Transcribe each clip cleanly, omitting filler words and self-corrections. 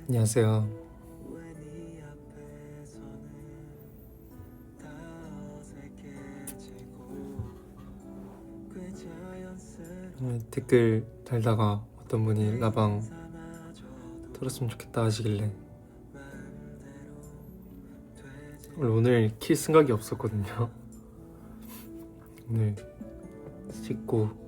안녕하세요. 댓글 달다가 어떤 분이 라방 들었으면 좋겠다 하시길래 오늘 킬 생각이 없었거든요. 오늘 씻고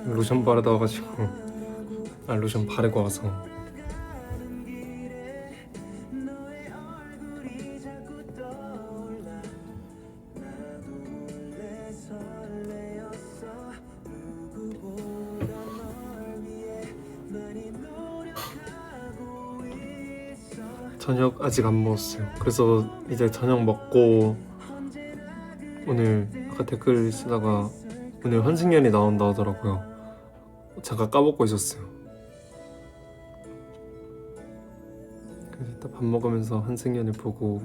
로션 바르다 와가지고 로션 바르고 와서 저녁 아직 안 먹었어요. 그래서 이제 저녁 먹고 오늘 아까 댓글 쓰다가 오늘 환승연이 나온다 하더라고요. 잠깐 까먹고 있었어요. 그래서 이따 밥 먹으면서 환승연을 보고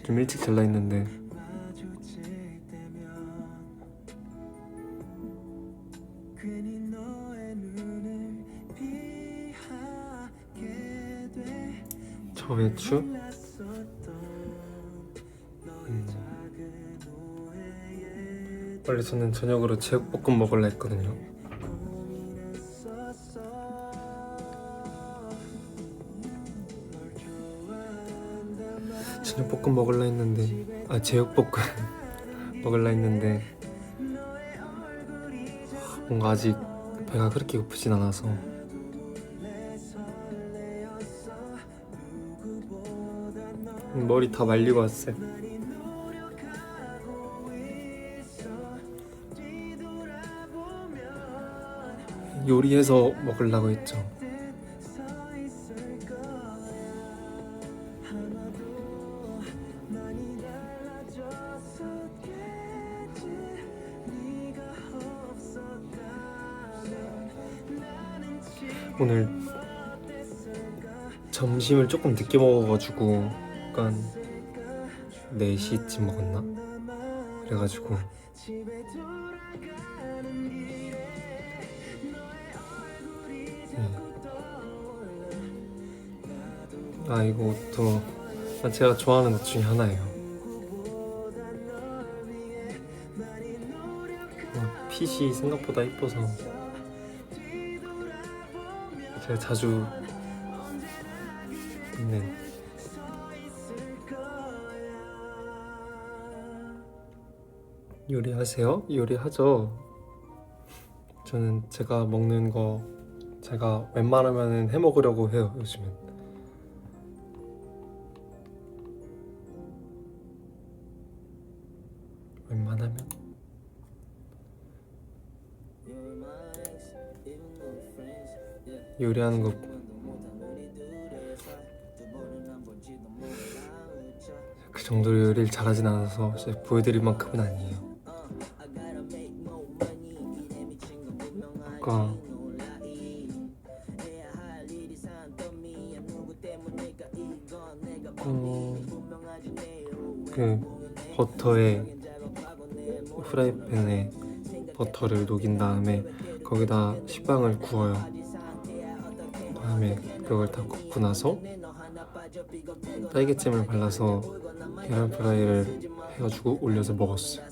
좀 일찍 잘라 했는데 저 외추? 원래 저는 저녁으로 제육볶음 먹으려 했거든요. 저녁볶음 먹으려 했는데 제육볶음 먹으려 했는데 뭔가 아직 배가 그렇게 고프진 않아서 머리 다 말리고 왔어요. 요리해서 먹으려고 했죠. 오늘 점심을 조금 늦게 먹어가지고 약간 4시쯤 먹었나? 그래가지고 이것도 제가 좋아하는 것 중에 하나예요. 핏이 생각보다 이뻐서 제가 자주 입는 요리하세요? 요리하죠. 저는 제가 먹는 거 제가 웬만하면 해먹으려고 해요. 요즘은 웬만하면 요리하는 거 그 정도로 요리를 잘하진 않아서 보여드릴 만큼은 아니에요. 아까 그 프라이팬에 버터를 녹인 다음에 거기다 식빵을 구워요. 그다음에 그걸 다 굽고 나서 딸기잼을 발라서 계란 프라이를 해가지고 올려서 먹었어요.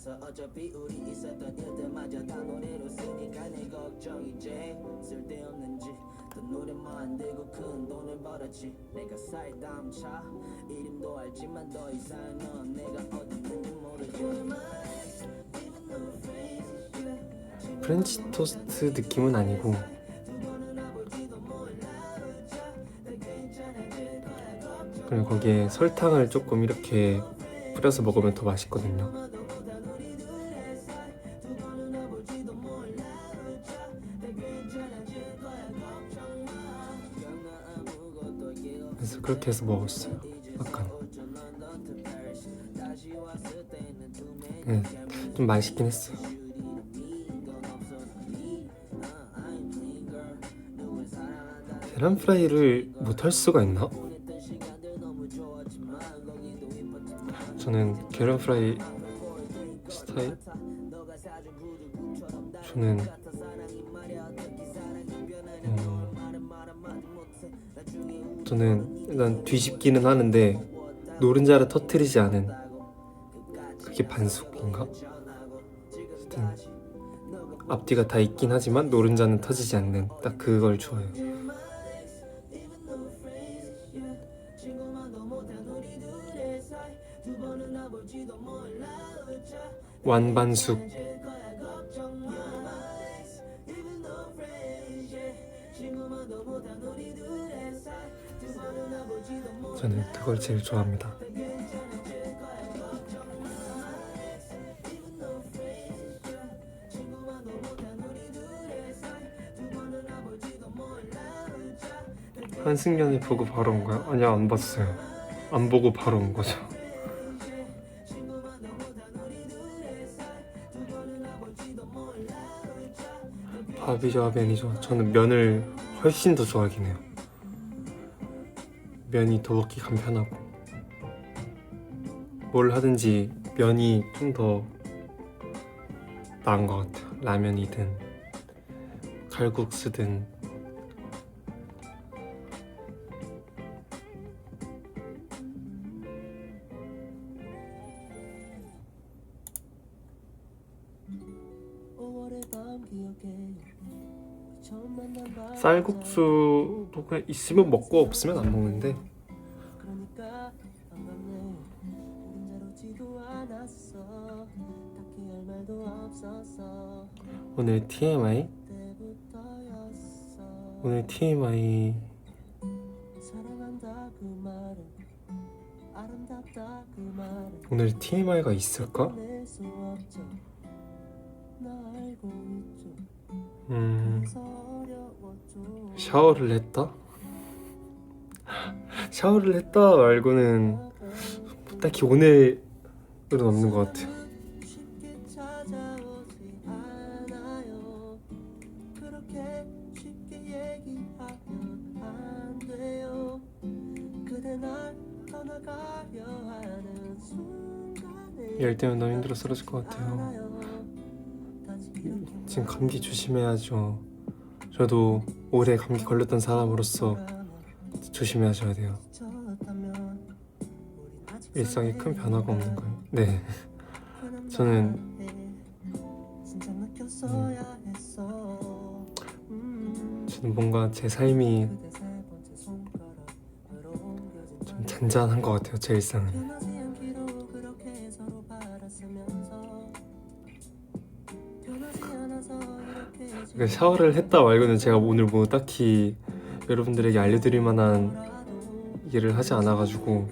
프렌치 토스트 느낌은 아니고 그리고 거기에 설탕을 조금 이렇게 뿌려서 먹으면 더 맛있거든요. 그래서 그렇게 해서 먹었어요. 약간 네, 좀 맛있긴 했어요. 계란 프라이를 못할 수가 있나? 저는 계란 프라이 스타일 저는 저는 일단 뒤집기는 하는데 노른자를 터트리지 않은 그게 반숙인가? 어쨌든 앞뒤가 다 있긴 하지만 노른자는 터지지 않는 딱 그걸 좋아해요. 완반숙. 저는 그걸 제일 좋아합니다. 한승연이 보고 바로 온 거야? 아니요, 안 봤어요. 안 보고 바로 온 거죠. 밥이 좋아, 면이 좋아. 저는 면을 훨씬 더 좋아하긴 해요. 면이 더 먹기 간편하고 뭘 하든지 면이 좀 더 나은 것 같아요. 라면이든 칼국수든. 쌀국수도 그냥 있으면 먹고 없으면 안 먹는데 오늘 TMI? 오늘 TMI 오늘 TMI가 있을까? 샤워를 했다? 샤워를 했다 말고는 딱히 오늘은 없는 것 같아요. 열 때문에 너무 힘들어 쓰러질 것 같아요. 지금 감기 조심해야죠. 저도 올해 감기 걸렸던 사람으로서 조심하셔야 돼요. 일상에 큰 변화가 없는 거예요. 네. 저는 저는 뭔가 제 삶이 좀 잔잔한 것 같아요. 제 일상은. 그러니까 샤워를 했다 말고는 제가 오늘 뭐 딱히 여러분들에게 알려드릴 만한 일을 하지 않아가지고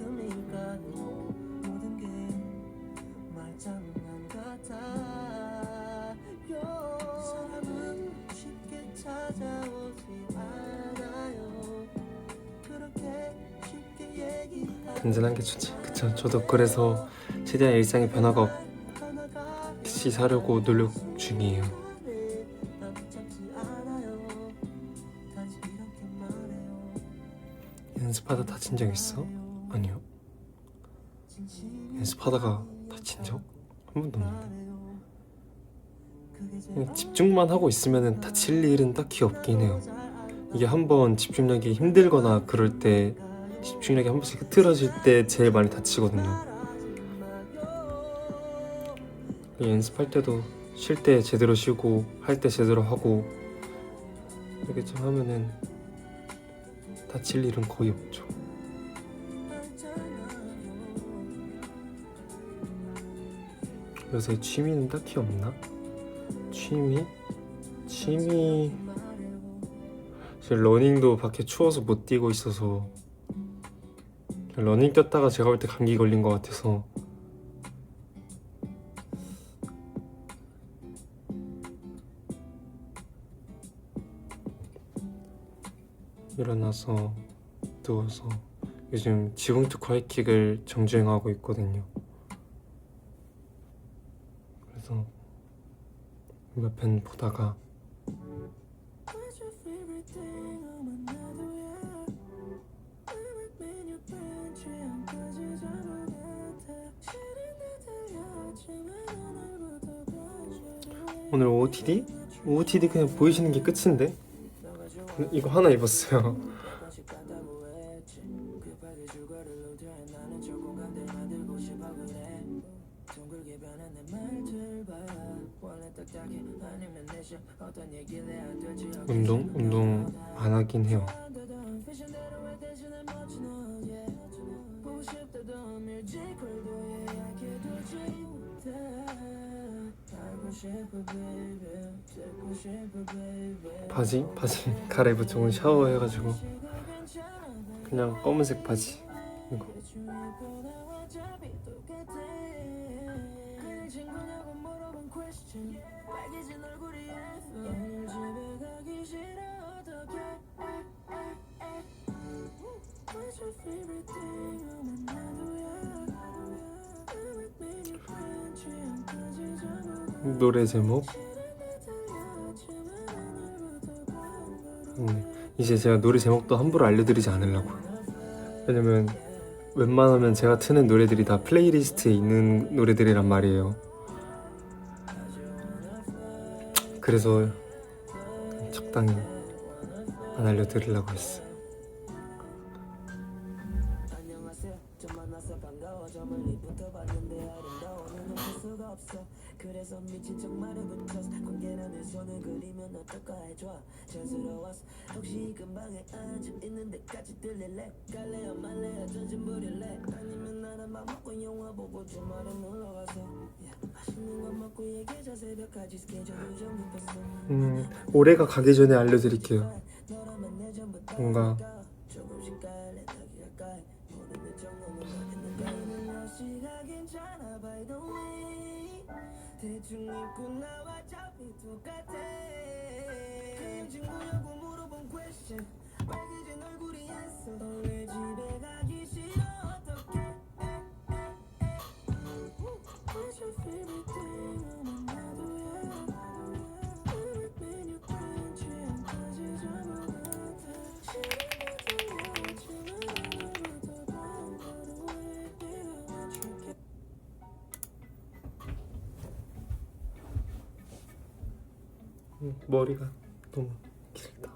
단단한 게 좋지. 그쵸? 저도 그래서 최대한 일상의 변화가 없이 사려고 노력 중이에요. 연습하다 다친 적 있어? 아니요. 연습하다가 다친 적 한 번도 없는데. 그냥 집중만 하고 있으면 다칠 일은 딱히 없긴 해요. 이게 한번 집중력이 힘들거나 그럴 때 집중력이 한 번씩 흐트러질 때 제일 많이 다치거든요. 연습할 때도 쉴 때 제대로 쉬고 할 때 제대로 하고 이렇게 좀 하면은 다칠 일은 거의 없죠. 요새 취미는 딱히 없나? 취미? 지금 러닝도 밖에 추워서 못 뛰고 있어서 러닝 뛰었다가 제가 볼 때 감기 걸린 것 같아서 일어나서 누워서 요즘 지붕특 하이킥을 정주행하고 있거든요. 그래서 몇 편 보다가 오늘 OOTD? OOTD 그냥 보이시는 게 끝인데? 이거 하나 입었어요. 운동 안 하긴 해요. 바지 갈아입었죠. 오늘 샤워해가지고 그냥 검은색 바지 이거. 노래 제목 이제 제가 노래 제목도 함부로 알려드리지 않으려고요. 왜냐면 웬만하면 제가 트는 노래들이 다 플레이리스트에 있는 노래들이란 말이에요. 그래서 적당히 안 알려드리려고 했어요. 그래서 미친 척 말을 붙였어. 관계나 내 손을 그리면 어떨까 해줘. 촌스러웠어. 혹시 근방에 앉아 있는 데까지 들릴래? 갈래요 말래요 전진 부릴래? 아니면 나랑 밥 먹고 영화 보고 주말에 놀러가서 맛있는 거 먹고 얘기하자. 새벽까지 스케줄 좀 뺐어. 올해가 가기 전에 알려드릴게요. 뭔가 대충 입고 나와 잡이 똑같아. 그냥 친구냐고 물어본 question. 빨개진 얼굴이 했어. 왜 집에 가기 싫어 어떡해. What's your favorite thing? 머리가 너무 길다.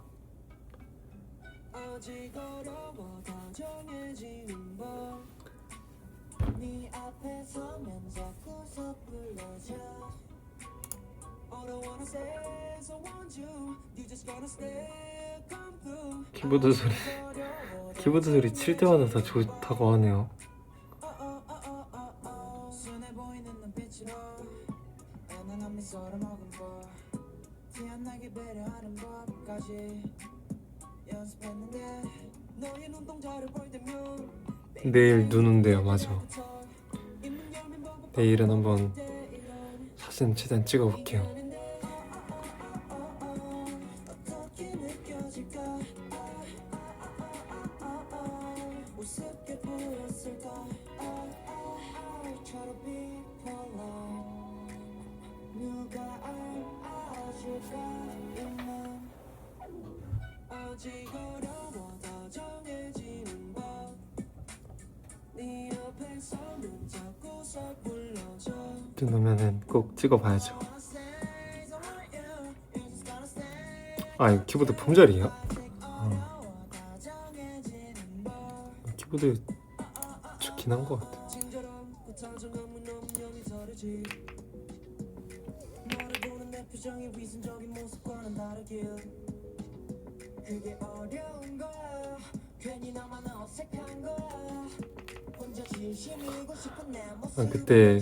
키보드 소리 칠 때마다 다 좋다고 하네요. 내일 눈 온대요. 맞아. 내일은 한번 사진 최대한 찍어볼게요. 눈 오면은 꼭 찍어봐야죠. 아, 이거 키보드 품절이에요? 키보드 좋긴 한 것 같아. 그때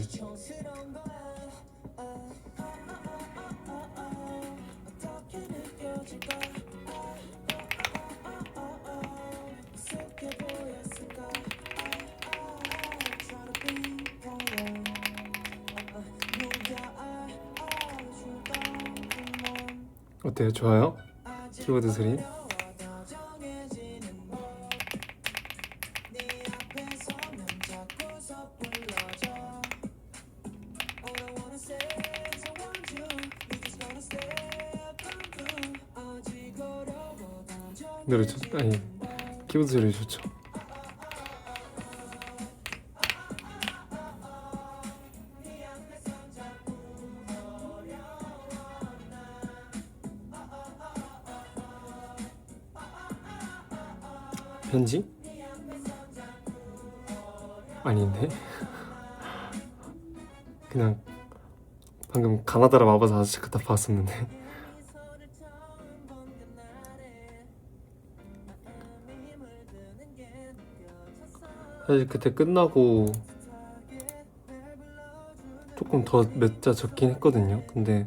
어때요? 좋아요? 키보드 소리? 노래 아니 키보드 소리 좋죠. 편지? 아닌데? 그냥 방금 가나다라 마법 아저씨 그딱 봤었는데. 사실 그때 끝나고 조금 더 몇 자 적긴 했거든요. 근데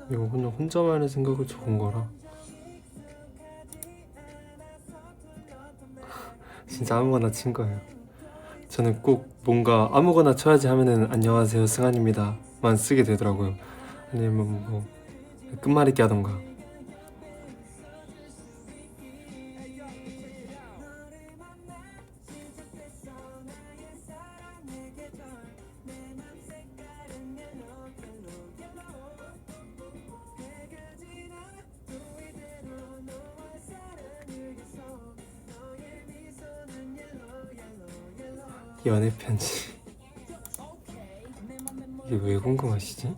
이거 그냥 혼자만의 생각을 적은 거라 진짜 아무거나 친 거예요. 저는 꼭 뭔가 아무거나 쳐야지 하면은 안녕하세요 승환입니다만 쓰게 되더라고요. 아니면 뭐 끝말잇기 하던가. 연애 편지. 이게 왜 궁금하시지?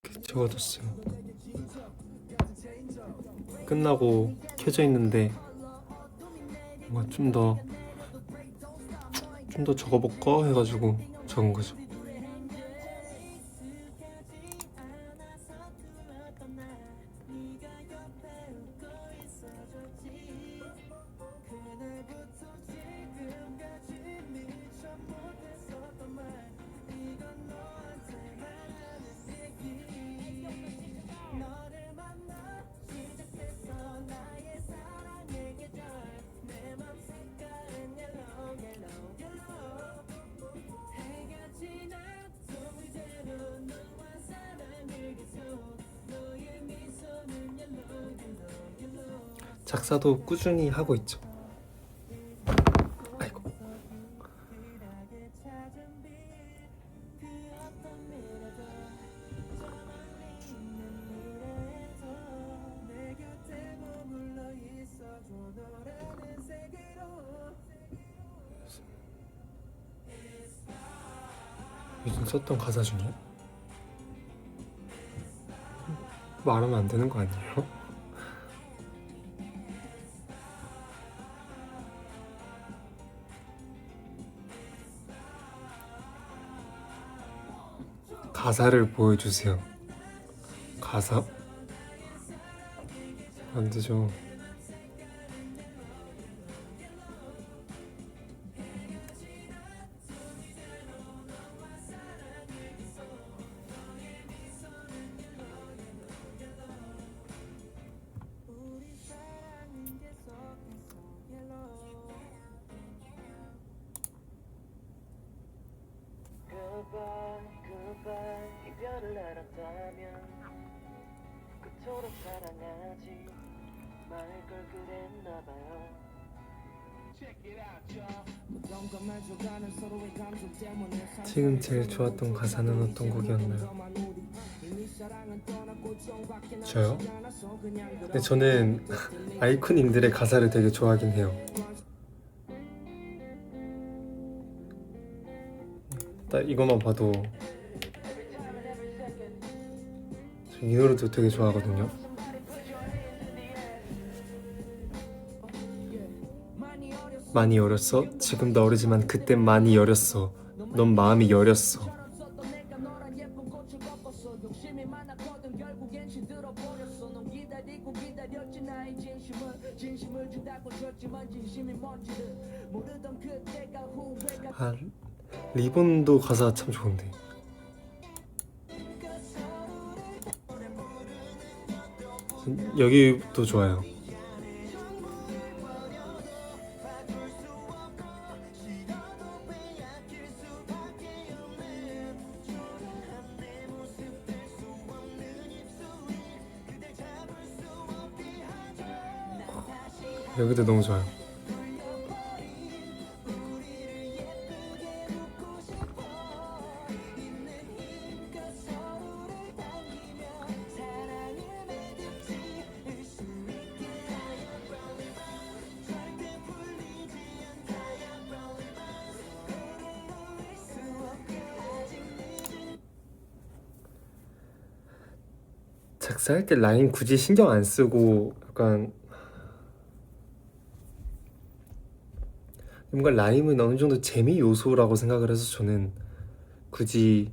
이렇게 적어뒀어요. 끝나고 켜져 있는데 뭔가 좀 더 적어볼까 해가지고 적은 거죠. 작사도 꾸준히 하고 있죠. 아이고. 요즘 썼던 가사 중에 말하면 안 되는 거 아니에요? 가사를 보여주세요. 가사? 안 되죠. 이별을 알았다면 그토록 사랑하지 말 걸 그랬나봐요. 지금 제일 좋았던 가사는 어떤 곡이었나요? 저요? 근데 저는 아이콘님들의 가사를 되게 좋아하긴 해요. 딱 이것만 봐도 이 노래도 되게 좋아하거든요. 많이 어렸어? 지금도 어리지만 그땐 많이 여렸어. 넌 마음이 여렸어. 아, 리본도 가사 참 좋은데. 여기도 좋아요. 여기도 너무 좋아요. 작사할 때 라인 굳이 신경 안 쓰고 약간 뭔가 라임은 어느 정도 재미 요소라고 생각을 해서 저는 굳이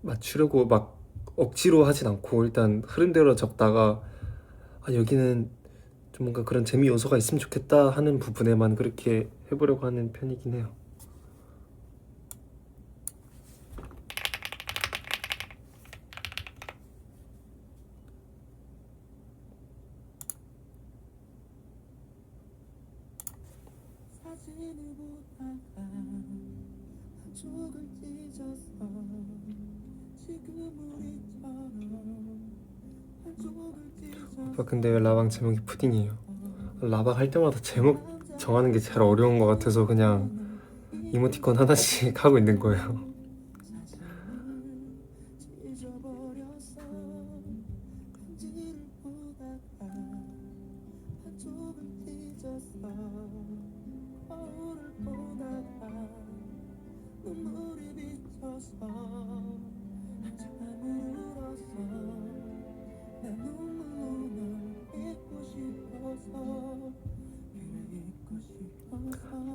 맞추려고 막 억지로 하진 않고 일단 흐름대로 적다가 여기는 좀 뭔가 그런 재미 요소가 있으면 좋겠다 하는 부분에만 그렇게 해보려고 하는 편이긴 해요. 오빠 근데 왜 라방 제목이 푸딩이에요? 라방 할 때마다 제목 정하는 게 제일 어려운 것 같아서 그냥 이모티콘 하나씩 하고 있는 거예요.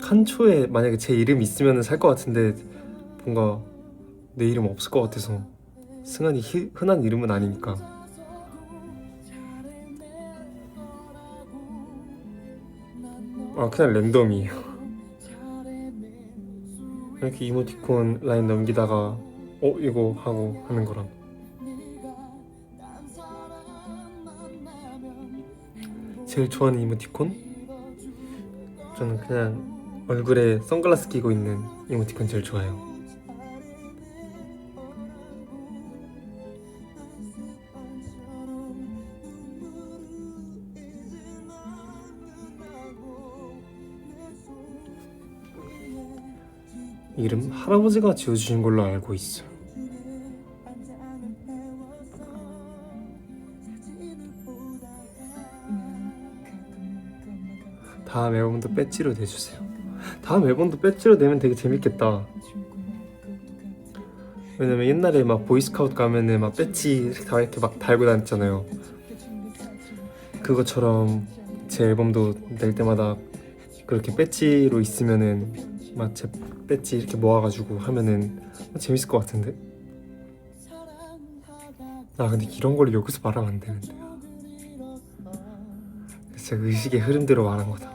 칸초에 만약에 제 이름 있으면 살 것 같은데 뭔가 내 이름 없을 것 같아서 승환이 흔한 이름은 아니니까. 그냥 랜덤이에요. 이렇게 이모티콘 라인 넘기다가 이거 하고 하는 거랑. 제일 좋아하는 이모티콘? 저는 그냥 얼굴에 선글라스 끼고 있는 이모티콘 제일 좋아해요. 이름 할아버지가 지어주신 걸로 알고 있어요. 다음 앨범도 배지로 내주세요. 다음 앨범도 배지로 내면 되게 재밌겠다. 왜냐면 옛날에 막 보이스카우트 가면은 막 배지 다 이렇게 막 달고 다녔잖아요. 그것처럼 제 앨범도 낼 때마다 그렇게 배지로 있으면은 막 제 배지 이렇게 모아가지고 하면은 재밌을 것 같은데. 근데 이런 걸 여기서 말하면 안 되는데. 진짜 의식의 흐름대로 말한 거다.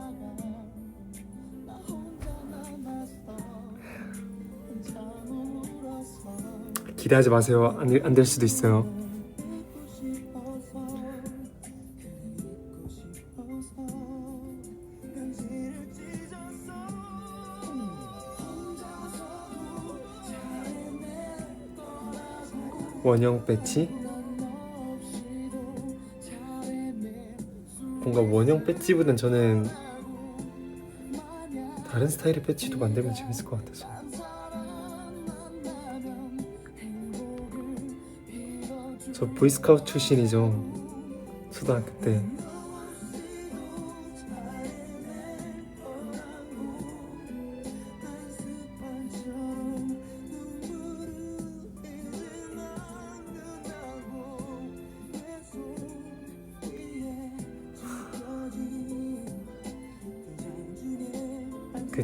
기대하지 마세요. 안 될 수도 있어요. 원형 배지? 뭔가 원형 배지보단 저는 다른 스타일의 배지도 만들면 재밌을 것 같아서. 저 보이스카우트 출신이죠. 초등학교 때.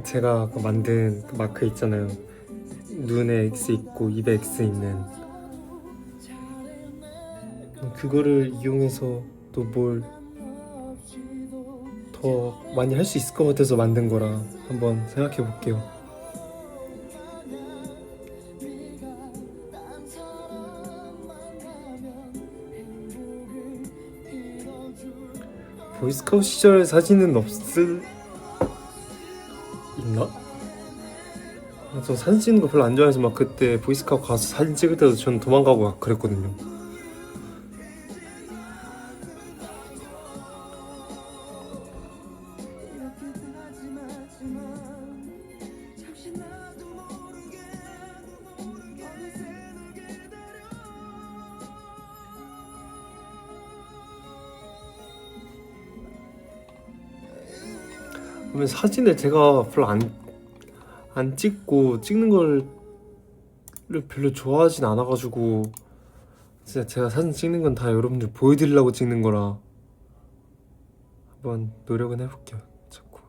제가 만든 그 마크 있잖아요. 눈에 X 있고 입에 X 있는 그거를 이용해서 또 뭘 더 많이 할 수 있을 것 같아서 만든 거라 한번 생각해 볼게요. 보이스카우트 시절 사진은 있나? 저 사진 찍는 거 별로 안 좋아해서 막 그때 보이스카우트 가서 사진 찍을 때도 전 도망가고 막 그랬거든요. 그러면 사진을 제가 별로 안 찍고 찍는 걸 별로 좋아하진 않아가지고 진짜 제가 사진 찍는 건 다 여러분들 보여드리려고 찍는 거라 한번 노력은 해볼게요. 자꾸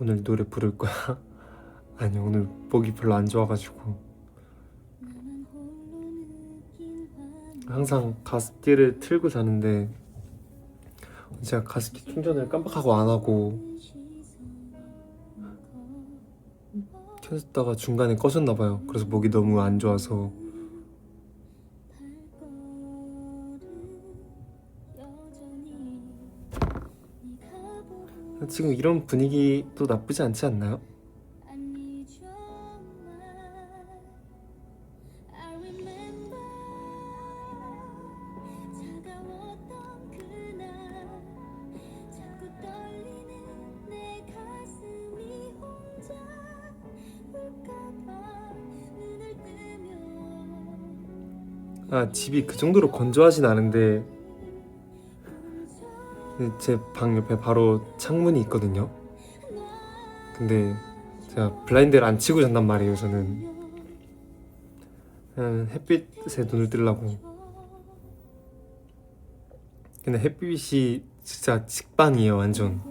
오늘 노래 부를 거야? 아니 오늘 목이 별로 안 좋아가지고 항상 가습기를 틀고 자는데 제가 가습기 충전을 깜빡하고 안 하고 켰다가 중간에 꺼졌나 봐요. 그래서 목이 너무 안 좋아서 지금 이런 분위기도 나쁘지 않지 않나요? 아, 집이 그 정도로 건조하진 않은데 제 방 옆에 바로 창문이 있거든요. 근데 제가 블라인드를 안 치고 잔단 말이에요. 저는 그냥 햇빛에 눈을 뜨려고. 근데 햇빛이 진짜 직방이에요, 완전.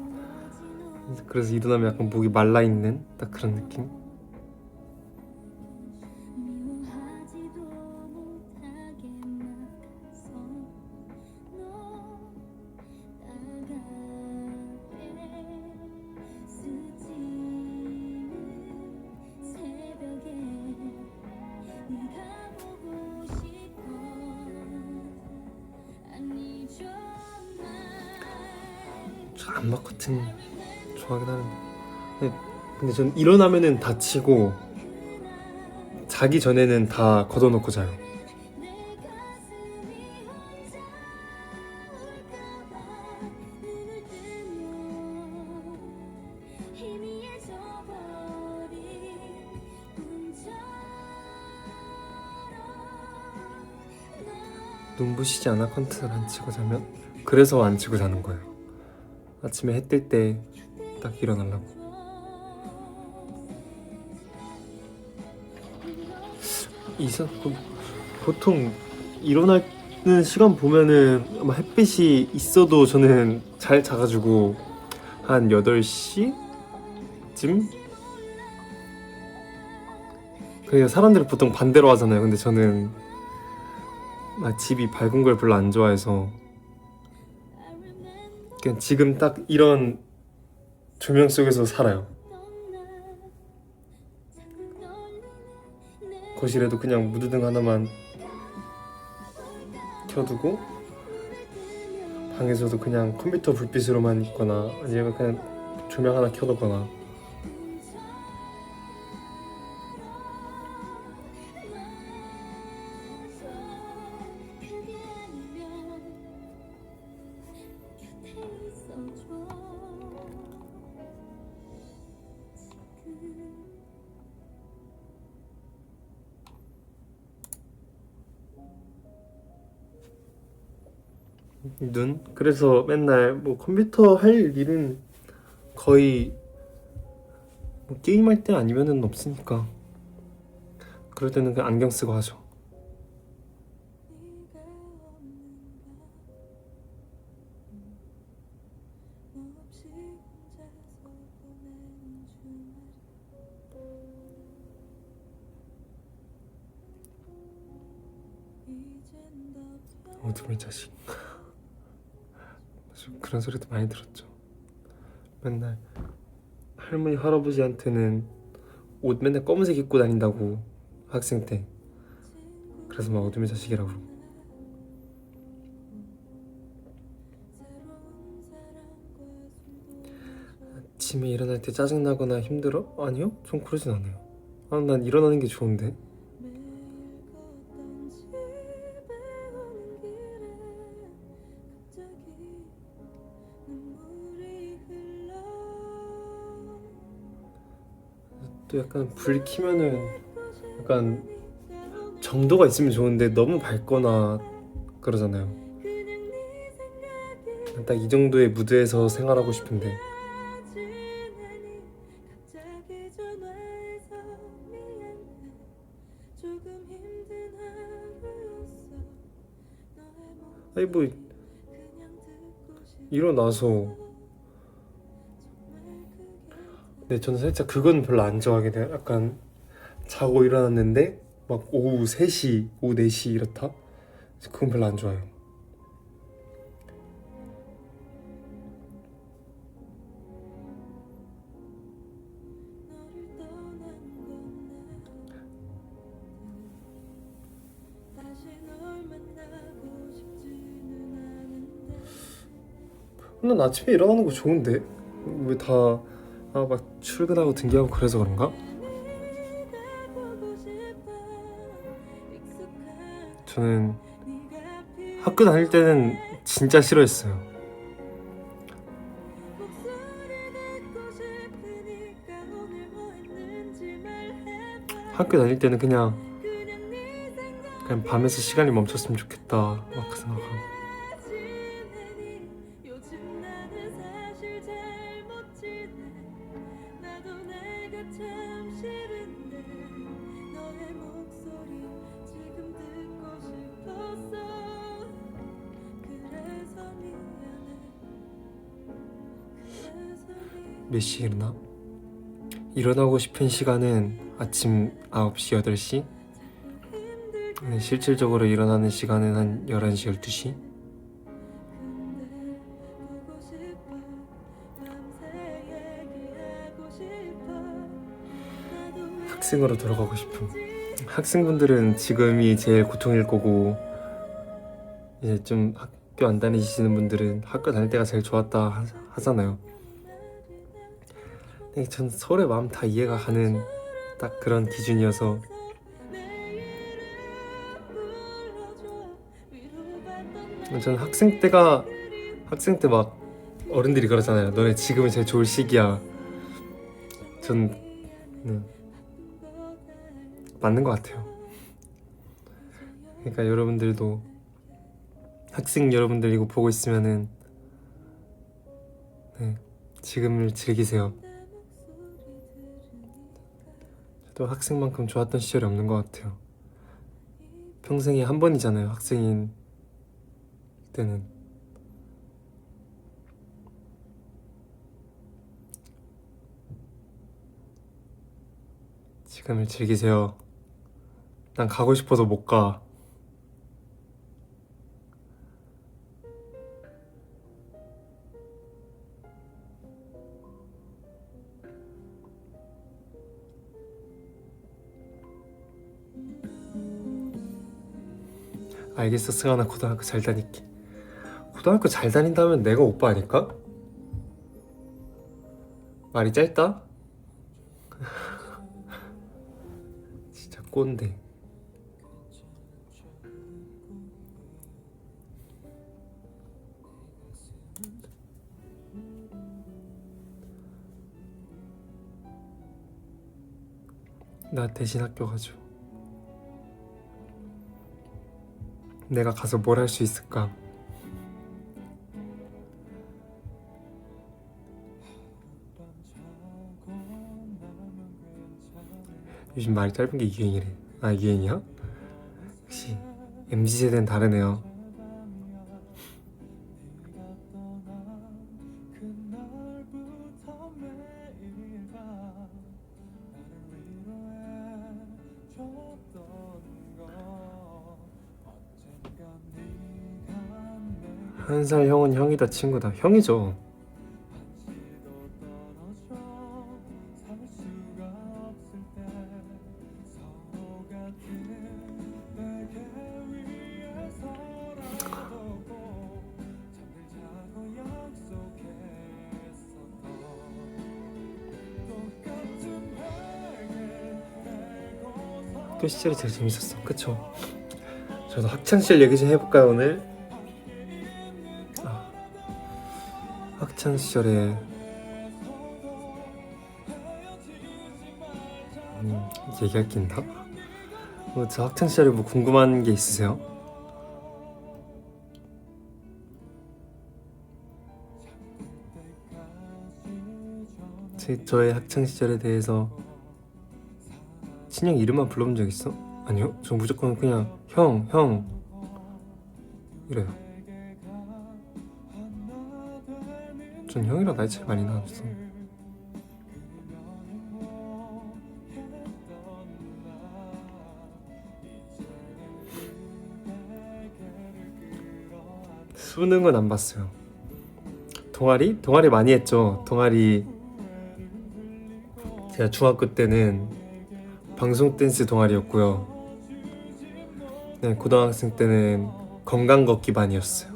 그래서 일어나면 약간 목이 말라있는 딱 그런 느낌? 암막 커튼 좋아하긴 하는데 근데 전 일어나면은 다 치고 자기 전에는 다 걷어놓고 자요. 눈부시지 않아 커튼을 안 치고 자면? 그래서 안 치고 자는 거예요. 아침에 해 뜰 때 딱 일어나려고. 보통 일어나는 시간 보면은 아마 햇빛이 있어도 저는 잘 자가지고 한 8시쯤? 그러니까 사람들은 보통 반대로 하잖아요. 근데 저는 집이 밝은 걸 별로 안 좋아해서 그냥 지금 딱 이런 조명 속에서 살아요. 거실에도 그냥 무드등 하나만 켜두고 방에서도 그냥 컴퓨터 불빛으로만 있거나 아니면 그냥 조명 하나 켜두거나. 눈? 그래서 맨날 뭐 컴퓨터 할 일은 거의 뭐 게임할 때 아니면은 없으니까 그럴 때는 그냥 안경 쓰고 하죠. 어둠의 자식. 그런 소리도 많이 들었죠. 맨날 할머니 할아버지한테는 옷 맨날 검은색 입고 다닌다고 학생 때. 그래서 막 어둠의 자식이라고. 아침에 일어날 때 짜증나거나 힘들어? 아니요? 전 그러진 않아요. 난 일어나는 게 좋은데. 또 약간 불 켜면은 약간 정도가 있으면 좋은데 너무 밝거나 그러잖아요. 딱 이 정도의 무드에서 생활하고 싶은데 아니 뭐 일어나서 네 저는 살짝 그건 별로 안 좋아하게 돼요. 약간 자고 일어났는데 막 오후 3시, 오후 4시 이렇다? 그건 별로 안 좋아요. 난 아침에 일어나는 거 좋은데 왜 다 막 출근하고 등교하고 그래서 그런가? 저는 학교 다닐 때는 진짜 싫어했어요. 학교 다닐 때는 그냥 밤에서 시간이 멈췄으면 좋겠다 막 그 생각하고 몇 시에 일어나? 일어나고 싶은 시간은 아침 9시, 8시? 실질적으로 일어나는 시간은 한 11시, 12시? 학생으로 돌아가고 싶음. 학생분들은 지금이 제일 고통일 거고 이제 좀 학교 안 다니시는 분들은 학교 다닐 때가 제일 좋았다 하잖아요. 근데 전 서로의 마음 다 이해가 가는 딱 그런 기준이어서 저는 학생 때 막 어른들이 그러잖아요. 너네 지금이 제일 좋을 시기야. 전 맞는 것 같아요. 그러니까 여러분들도 학생 여러분들 이거 보고 있으면은 지금을 즐기세요. 저도 학생만큼 좋았던 시절이 없는 것 같아요. 평생에 한 번이잖아요. 학생인 때는. 지금을 즐기세요. 난 가고 싶어서 못 가. 알겠어, 승환아. 고등학교 잘 다닐게. 고등학교 잘 다닌다면 내가 오빠 아닐까? 말이 짧다? 진짜 꼰대. 나 대신 학교 가줘. 내가 가서 뭘 할 수 있을까? 요즘 말이 짧은 게 유행이래. 아, 유행이야? 역시 MZ세대는 다르네요. 한 살 형은 형이다 친구다. 형이죠. 학교 시절이 제일 재밌었어. 그쵸? 저도 학창시절 얘기 좀 해볼까요 오늘? 학창시절에 얘기할 게 있나? 저 학창시절에 뭐 궁금한 게 있으세요? 저의 학창 시절에 대해서 친형 이름만 불러본 적 있어? 아니요. 저 무조건 그냥 형 이래요. 전 형이랑 나이 차이 많이 나왔어. 수능은 안 봤어요. 동아리 많이 했죠. 동아리 제가 중학교 때는 방송 댄스 동아리였고요. 네, 고등학생 때는 건강 걷기 반이었어요.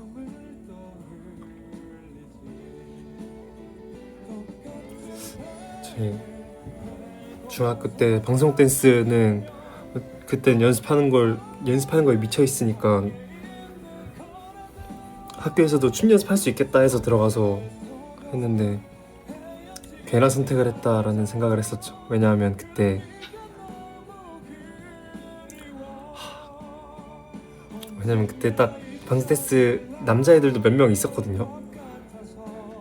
제 중학교 때 방송 댄스는 그땐 연습하는 거에 미쳐 있으니까 학교에서도 춤 연습할 수 있겠다 해서 들어가서 했는데 괜한 선택을 했다라는 생각을 했었죠. 왜냐하면 그때 딱 방송 댄스 남자애들도 몇 명 있었거든요.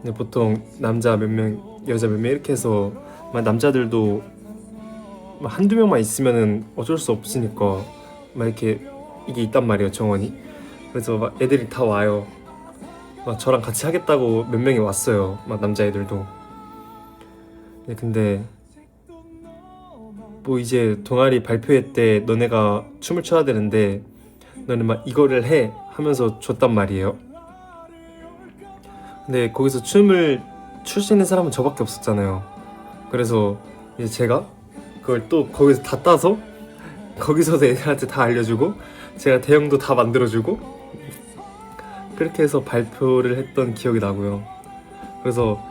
근데 보통 남자 몇 명, 여자 몇 명 이렇게 해서 막 남자들도 막 한두 명만 있으면은 어쩔 수 없으니까 막 이렇게 이게 있단 말이에요, 정원이. 그래서 막 애들이 다 와요. 막 저랑 같이 하겠다고 몇 명이 왔어요. 막 남자애들도. 네, 근데 뭐 이제 동아리 발표회 때 너네가 춤을 춰야 되는데 너는 막 이거를 해 하면서 줬단 말이에요. 근데 거기서 춤을 출 수 있는 사람은 저밖에 없었잖아요. 그래서 이제 제가 그걸 또 거기서 다 따서 거기서도 애들한테 다 알려주고 제가 대형도 다 만들어주고 그렇게 해서 발표를 했던 기억이 나고요. 그래서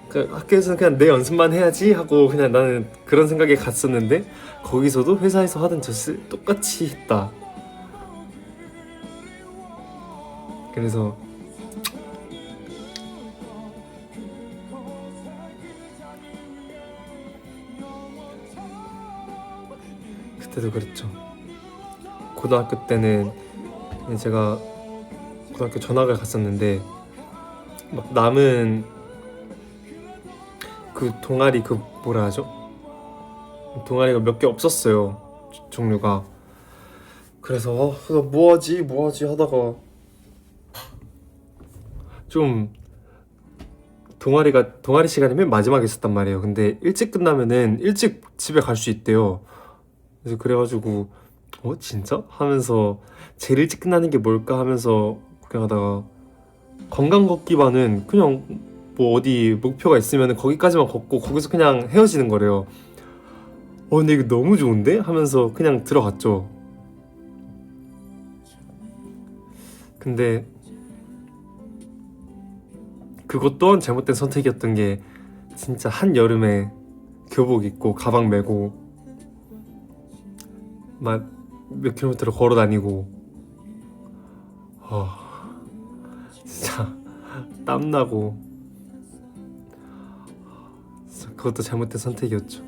학교에서는 그냥 내 연습만 해야지 하고 그냥 나는 그런 생각에 갔었는데 거기서도 회사에서 하던 짓을 똑같이 했다. 그래서 그때도 그랬죠. 고등학교 때는 제가 고등학교 전학을 갔었는데 막 남은 그 동아리 그 뭐라 하죠? 동아리가 몇 개 없었어요. 종류가. 그래서 뭐하지 하다가 좀 동아리 시간이 맨 마지막에 있었단 말이에요. 근데 일찍 끝나면은 일찍 집에 갈 수 있대요. 그래서 그래가지고 진짜? 하면서 제일 일찍 끝나는 게 뭘까 하면서 구경하다가 건강 걷기반은 그냥 뭐 어디 목표가 있으면 거기까지만 걷고 거기서 그냥 헤어지는 거래요. 근데 이거 너무 좋은데? 하면서 그냥 들어갔죠. 근데 그것 또한 잘못된 선택이었던 게 진짜 한여름에 교복 입고 가방 메고 막 몇 킬로미터를 걸어 다니고 진짜 땀나고 그것도 잘못된 선택이었죠.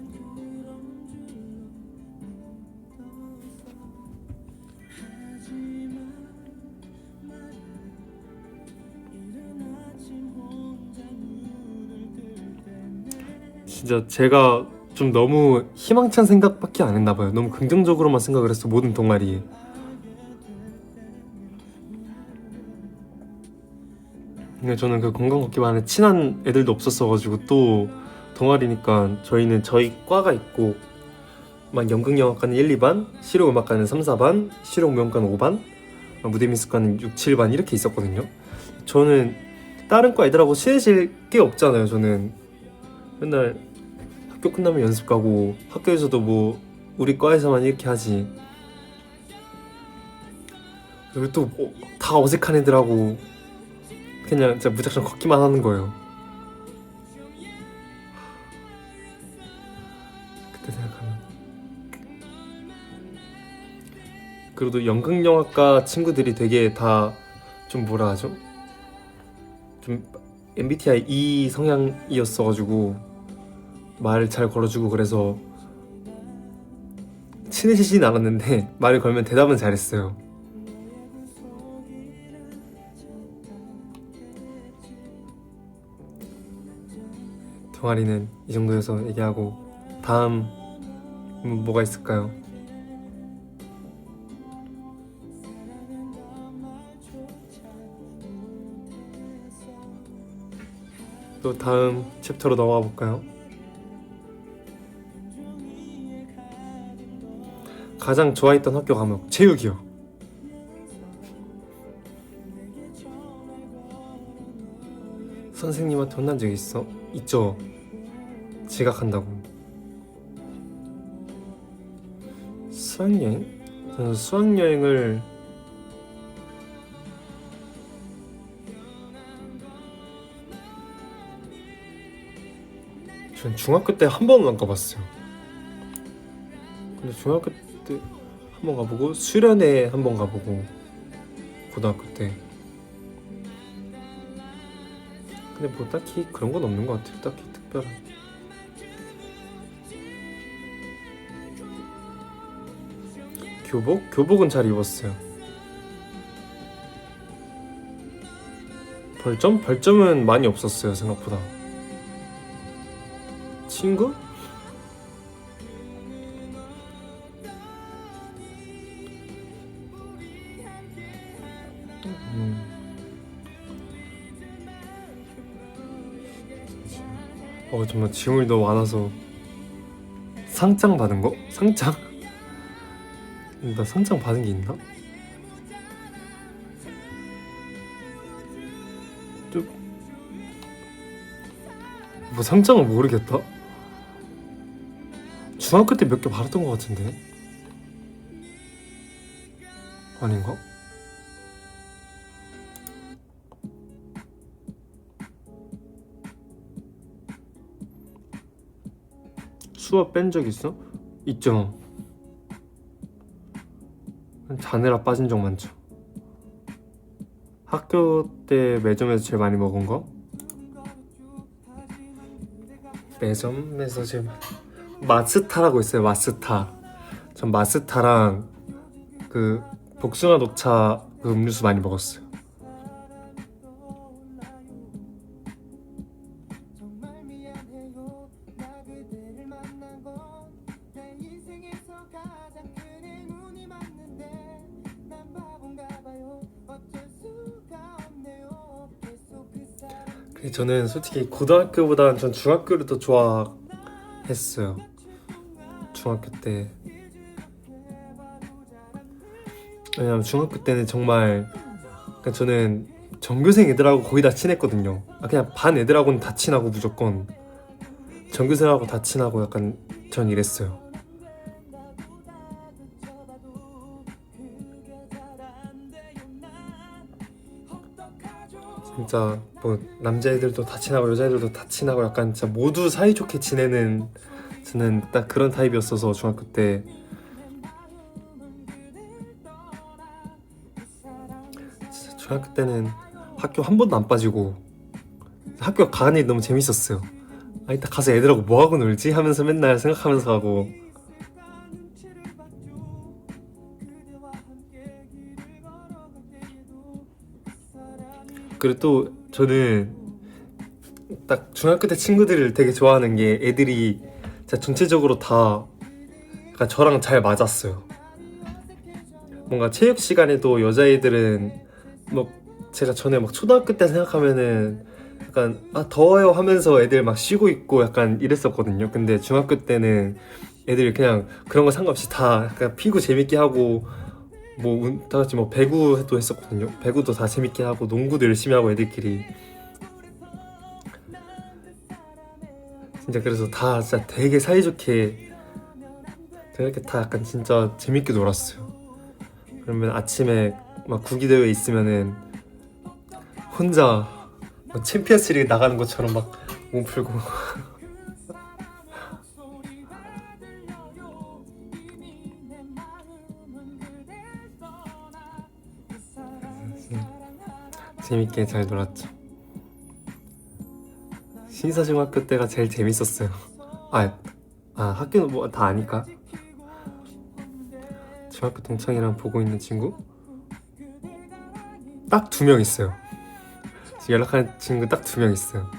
진짜 제가 좀 너무 희망찬 생각밖에 안 했나 봐요. 너무 긍정적으로만 생각을 했어, 모든 동아리에. 근데 저는 그 건강 걷기반에 친한 애들도 없었어가지고 또 동아리니까 저희는 저희 과가 있고 막 연극영화과는 1, 2반, 실용음악과는 3, 4반, 실용무용과는 5반, 무대미술과는 6, 7반 이렇게 있었거든요. 저는 다른 과 애들하고 친해질 게 없잖아요. 저는 맨날 학교 끝나면 연습 가고 학교에서도 뭐 우리 과에서만 이렇게 하지. 그리고 또 다 어색한 애들하고 그냥 진짜 무작정 걷기만 하는 거예요. 그때 생각하면. 그래도 연극영화과 친구들이 되게 다 좀 뭐라 하죠? 좀 MBTI E 성향이었어가지고 말을 잘 걸어주고 그래서 친해지진 않았는데 말을 걸면 대답은 잘했어요. 동아리는 이 정도에서 얘기하고 다음 뭐가 있을까요? 또 다음 챕터로 넘어가 볼까요? 가장 좋아했던 학교 과목 체육이요. 선생님한테 혼난 적 있어? 있죠. 지각한다고. 수학여행? 저는 수학여행을 전 중학교 때 한 번은 안 가봤어요. 근데 중학교 때 한 번 가보고 수련회 한 번 가보고 고등학교 때. 근데 뭐 딱히 그런 건 없는 것 같아요. 딱히 특별한. 교복? 교복은 잘 입었어요. 벌점? 벌점은 많이 없었어요, 생각보다. 친구? 정말 질문이 너무 많아서. 상장 받은 거? 상장? 나 상장 받은 게 있나? 뭐 상장은 모르겠다. 중학교 때 몇 개 받았던 것 같은데 아닌가? 수업 뺀 적 있어? 있죠. 자느라 빠진 적 많죠. 학교 때 매점에서 제일 많이 먹은 거? 매점에서 제일 마스타라고 있어요. 마스타. 전 마스타랑 그 복숭아 녹차 그 음료수 많이 먹었어요. 저는 솔직히 고등학교보다는 전 중학교를 더 좋아했어요. 중학교 때. 왜냐면 중학교 때는 정말 저는 전교생 애들하고 거의 다 친했거든요. 그냥 반 애들하고는 다 친하고 무조건 전교생하고 다 친하고 약간 전 이랬어요. 진짜 뭐 남자애들도 다 친하고 여자애들도 다 친하고 약간 진짜 모두 사이좋게 지내는 저는 딱 그런 타입이었어서 중학교 때 진짜 중학교 때는 학교 한 번도 안 빠지고 학교 가는 일이 너무 재밌었어요. 이따 가서 애들하고 뭐하고 놀지? 하면서 맨날 생각하면서 가고. 그리고 또 저는 딱 중학교 때 친구들을 되게 좋아하는 게 애들이 진짜 전체적으로 다 약간 저랑 잘 맞았어요. 뭔가 체육 시간에도 여자애들은 뭐 제가 전에 막 초등학교 때 생각하면은 약간 더워요 하면서 애들 막 쉬고 있고 약간 이랬었거든요. 근데 중학교 때는 애들이 그냥 그런 거 상관없이 다 약간 피구 재밌게 하고 뭐 다 같이 뭐 배구도 했었거든요. 배구도 다 재밌게 하고 농구도 열심히 하고 애들끼리 진짜 그래서 다 진짜 되게 사이좋게 이렇게 다 약간 진짜 재밌게 놀았어요. 그러면 아침에 막 구기대회 있으면은 혼자 뭐 챔피언스리그 나가는 것처럼 막 몸 풀고 재밌게 잘 놀았죠. 신사중학교 때가 제일 재밌었어요. 학교는 뭐 다 아니까. 중학교 동창이랑 보고 있는 친구? 딱 2명 있어요. 지금 연락하는 친구 딱 2명 있어요.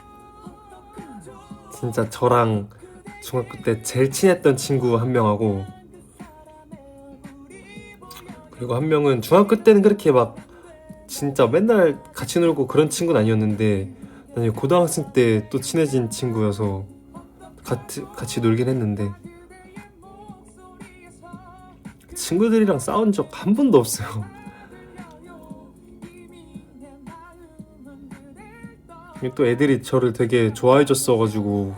진짜 저랑 중학교 때 제일 친했던 친구 한 명하고, 그리고 한 명은 중학교 때는 그렇게 막 진짜 맨날 같이 놀고 그런 친구는 아니었는데, 나중에 고등학생 때 또 친해진 친구여서 같이 놀긴 했는데, 친구들이랑 싸운 적 한 번도 없어요. 또 애들이 저를 되게 좋아해 줬어가지고,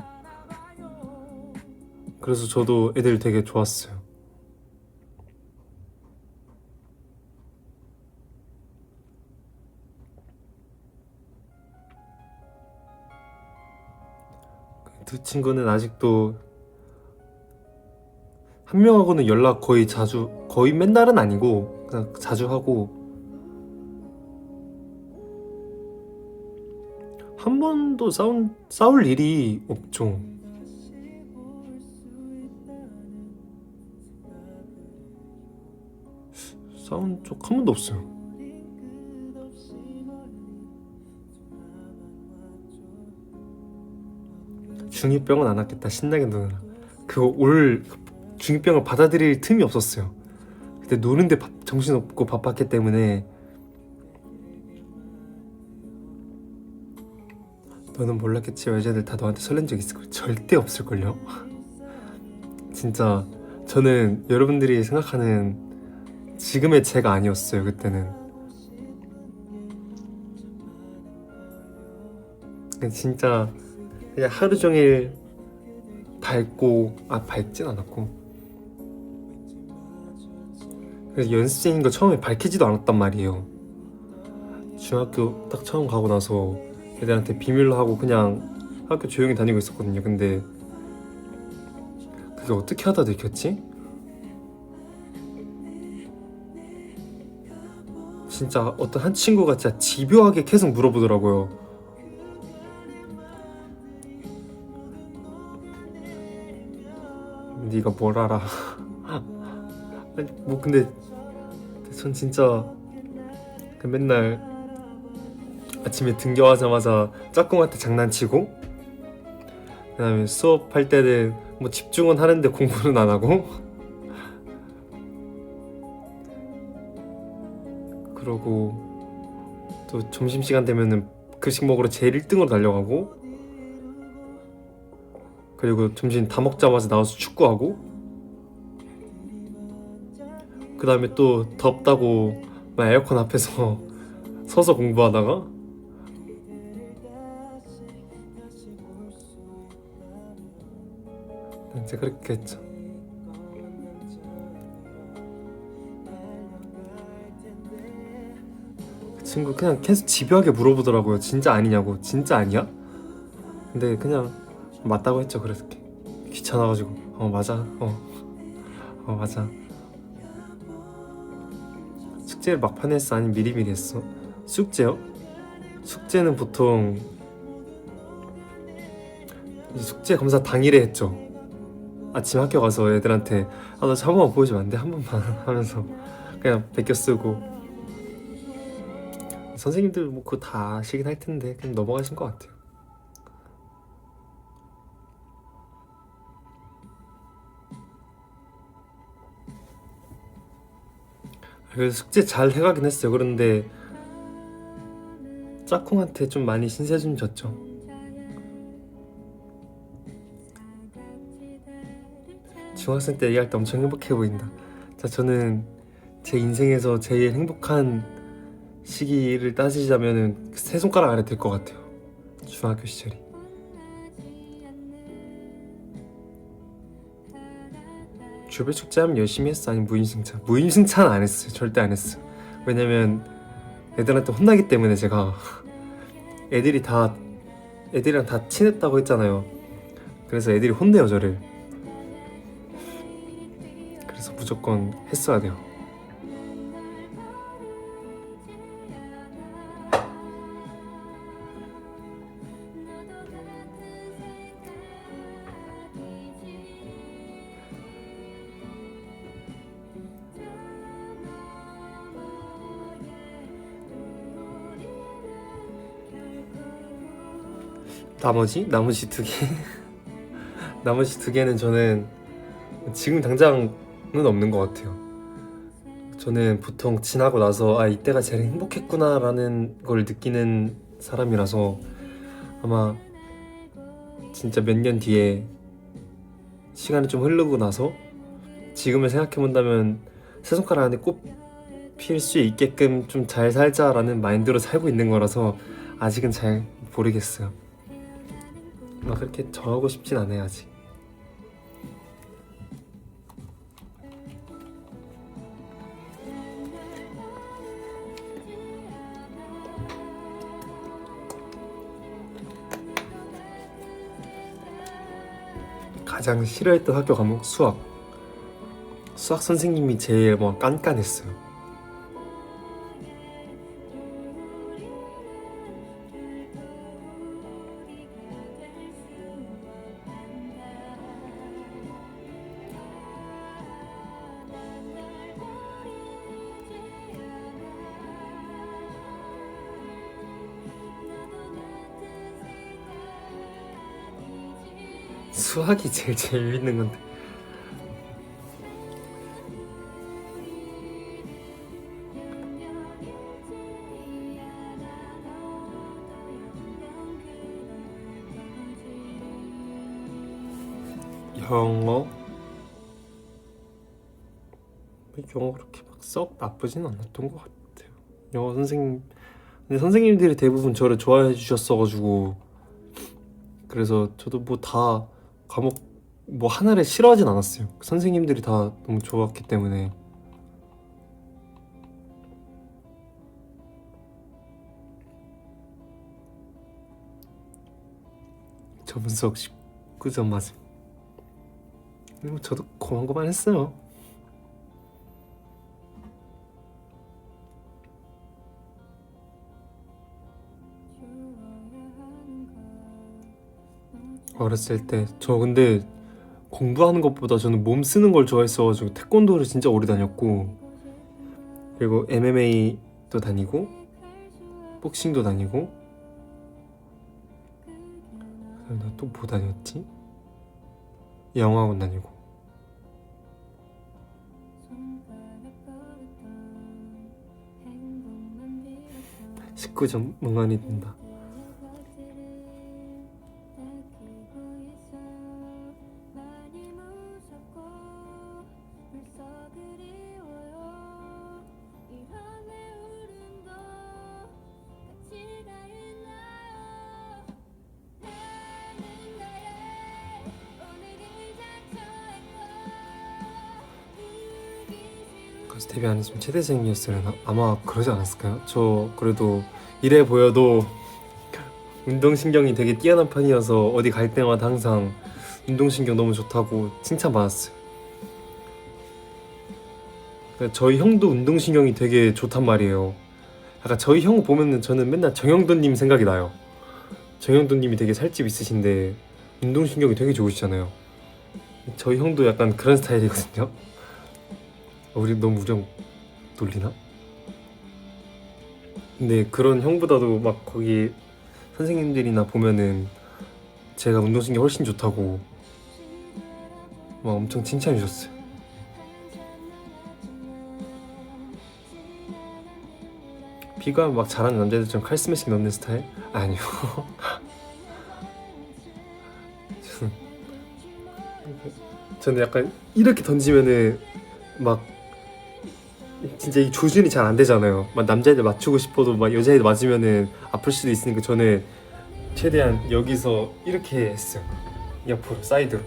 그래서 저도 애들 되게 좋았어요. 두 친구는 아직도, 한 명하고는 연락 거의 맨날은 아니고 그냥 자주 하고, 한 번도 싸울 일이 없죠. 싸운 적 한 번도 없어요. 중2병은 안 왔겠다 신나게 노느라. 그거 올 중2병을 받아들일 틈이 없었어요. 그때 노는데 정신없고 바빴기 때문에. 너는 몰랐겠지, 여자들 다 너한테 설렌 적 있을걸? 절대 없을걸요? 진짜 저는 여러분들이 생각하는 지금의 제가 아니었어요. 그때는 진짜 그냥 하루 종일 밝진 않았고, 그래서 연습생인 거 처음에 밝히지도 않았단 말이에요. 중학교 딱 처음 가고 나서 애들한테 비밀로 하고 그냥 학교 조용히 다니고 있었거든요. 근데 그게 어떻게 하다 들켰지? 진짜 어떤 한 친구가 진짜 집요하게 계속 물어보더라고요. 네가 뭘 알아? 아니, 뭐 근데 전 진짜 맨날 아침에 등교하자마자 짝꿍한테 장난치고, 그 다음에 수업할 때는 뭐 집중은 하는데 공부는 안 하고, 그러고 또 점심시간 되면은 급식 먹으러 제일 1등으로 달려가고, 그리고 점심 다 먹자마자 나와서 축구하고, 그 다음에 또 덥다고 막 에어컨 앞에서 서서 공부하다가, 이제 그렇게 했죠. 그 친구 그냥 계속 집요하게 물어보더라고요. 진짜 아니냐고. 진짜 아니야? 근데 그냥 맞다고 했죠. 그래서 귀찮아가지고 맞아. 맞아. 숙제를 막판에 했어? 아니면 미리미리 했어? 숙제요? 숙제는 보통 숙제 검사 당일에 했죠. 아침 학교 가서 애들한테 나 한 번만 보여주면 안 돼? 한 번만 하면서 그냥 베껴 쓰고. 선생님들 뭐 그거 다 아시긴 할 텐데 그냥 넘어가신 것 같아요. 그래서 숙제 잘 해가긴 했어요. 그런데 짝꿍한테 좀 많이 신세 좀 졌죠. 중학생 때 얘기할 때 엄청 행복해 보인다. 자, 저는 제 인생에서 제일 행복한 시기를 따지자면은 세 손가락 안에 들 것 같아요. 중학교 시절이. 주별 숙제하면 열심히 했어? 아니면 무임승차? 무임승차는 안 했어요. 절대 안 했어요. 왜냐면 애들한테 혼나기 때문에. 제가 애들이랑 다 친했다고 했잖아요. 그래서 애들이 혼내요 저를. 그래서 무조건 했어야 돼요. 나머지 2개 나머지 2개는 저는 지금 당장은 없는 것 같아요. 저는 보통 지나고 나서 아 이때가 제일 행복했구나 라는 걸 느끼는 사람이라서 아마 진짜 몇 년 뒤에 시간이 좀 흐르고 나서 지금을 생각해본다면 세 손가락 안에 꼽힐 수 있게끔 좀 잘 살자라는 마인드로 살고 있는 거라서 아직은 잘 모르겠어요. 막 그렇게 정하고 싶진 않아요 아직. 가장 싫어했던 학교 과목 수학 선생님이 제일 뭐 깐깐했어요. 수학이 제일 재밌는 건데. 영어 그렇게 막 썩 나쁘진 않았던 것 같아요. 영어 선생님 근데 선생님들이 대부분 저를 좋아해 주셨어가지고 그래서 저도 뭐 다 과목 뭐 하나를 싫어하진 않았어요. 선생님들이 다 너무 좋았기 때문에. 저번 수업 19점 맞음. 근데 뭐 저도 고만 했어요. 어렸을 때 저 근데 공부하는 것보다 저는 몸 쓰는 걸 좋아했어가지고 태권도를 진짜 오래 다녔고 그리고 MMA도 다니고 복싱도 다니고 나 또 뭐 다녔지? 영어학원 다니고 19점 멍하니 든다. 가수 데뷔 안 했으면 최대생이었으려나? 아마 그러지 않았을까요? 저 그래도 이래 보여도 운동신경이 되게 뛰어난 편이어서 어디 갈 때마다 항상 운동신경 너무 좋다고 칭찬받았어요. 저희 형도 운동신경이 되게 좋단 말이에요. 약간 저희 형 보면은 저는 맨날 정영돈님 생각이 나요. 정영돈님이 되게 살집 있으신데 운동신경이 되게 좋으시잖아요. 저희 형도 약간 그런 스타일이거든요. 우리 너무 우정 놀리나? 근데 그런 형보다도 막 거기 선생님들이나 보면은 제가 운동신경 훨씬 좋다고 막 엄청 칭찬해 주셨어요. 비가 막 잘하는 남자들처럼 칼 스매싱 넣는 스타일? 아니요. 저는 약간 이렇게 던지면은 막 진짜 이 조준이 잘 안 되잖아요. 막 남자애들 맞추고 싶어도 막 여자애들 맞으면은 아플 수도 있으니까 저는 최대한 여기서 이렇게 했어요. 옆으로 사이드로.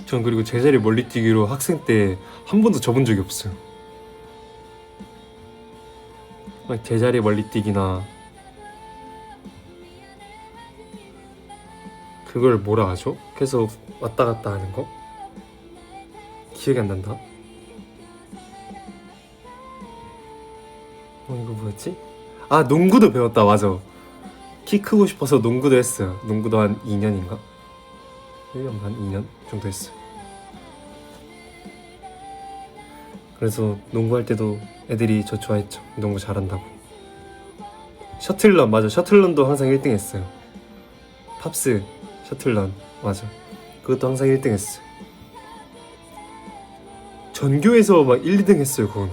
전 그리고 제자리 멀리뛰기로 학생 때 한 번도 져본 적이 없어요. 막 제자리 멀리뛰기나 그걸 뭐라 하죠? 계속 왔다 갔다 하는 거? 기억이 안 난다. 이거 뭐였지? 아 농구도 배웠다. 맞아. 키 크고 싶어서 농구도 했어요. 농구도 한 2년인가? 1년 반 2년 정도 했어요. 그래서 농구할 때도 애들이 저 좋아했죠. 농구 잘한다고. 셔틀런, 맞아. 셔틀런도 항상 1등 했어요. 팝스 셔틀런, 맞아. 그것도 항상 1등 했어요. 전교에서 막 1, 2등 했어요. 그거는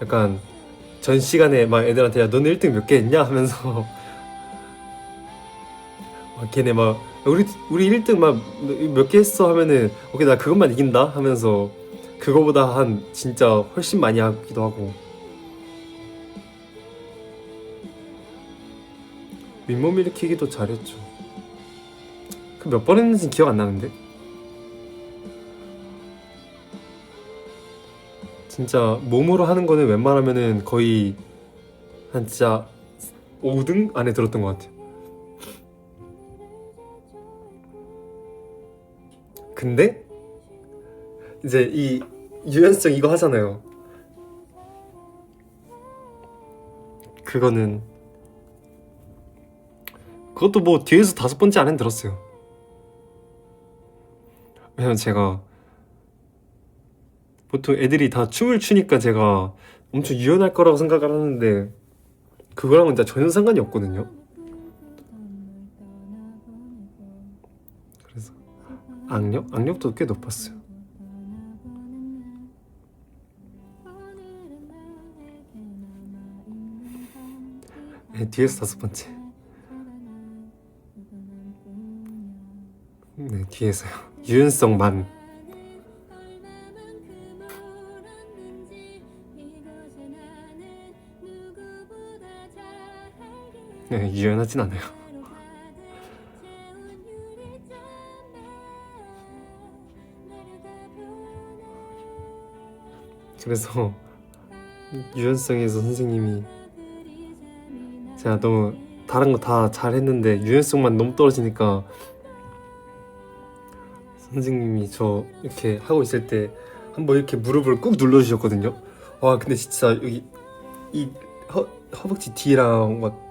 약간 전 시간에 막 애들한테 야 너는 1등 몇 개 했냐 하면서 막 걔네 막 우리 1등 막 몇 개 했어 하면은 오케이 나 그것만 이긴다 하면서 그거보다 한 진짜 훨씬 많이 하기도 하고. 윗몸 일으키기도 잘했죠. 그 몇 번 했는지 기억 안 나는데 진짜 몸으로 하는 거는 웬만하면은 거의 한 진짜 5등 안에 들었던 것 같아요. 근데 이제 이 유연성 이거 하잖아요. 그것도 뭐 뒤에서 5번째 안에 들었어요. 왜냐면 제가 보통 애들이 다 춤을 추니까 제가 엄청 유연할 거라고 생각을 하는데 그거랑은 진짜 전혀 상관이 없거든요. 그래서 악력도 꽤 높았어요. 네, 뒤에서 5번째. 네, 뒤에서요. 유연성만. 네, 유연하진 않아요. 그래서 유연성에서 선생님이 제가 너무 다른 거 다 잘했는데 유연성만 너무 떨어지니까 선생님이 저 이렇게 하고 있을 때 한번 이렇게 무릎을 꾹 눌러주셨거든요. 와 근데 진짜 여기 이 허벅지 뒤랑 막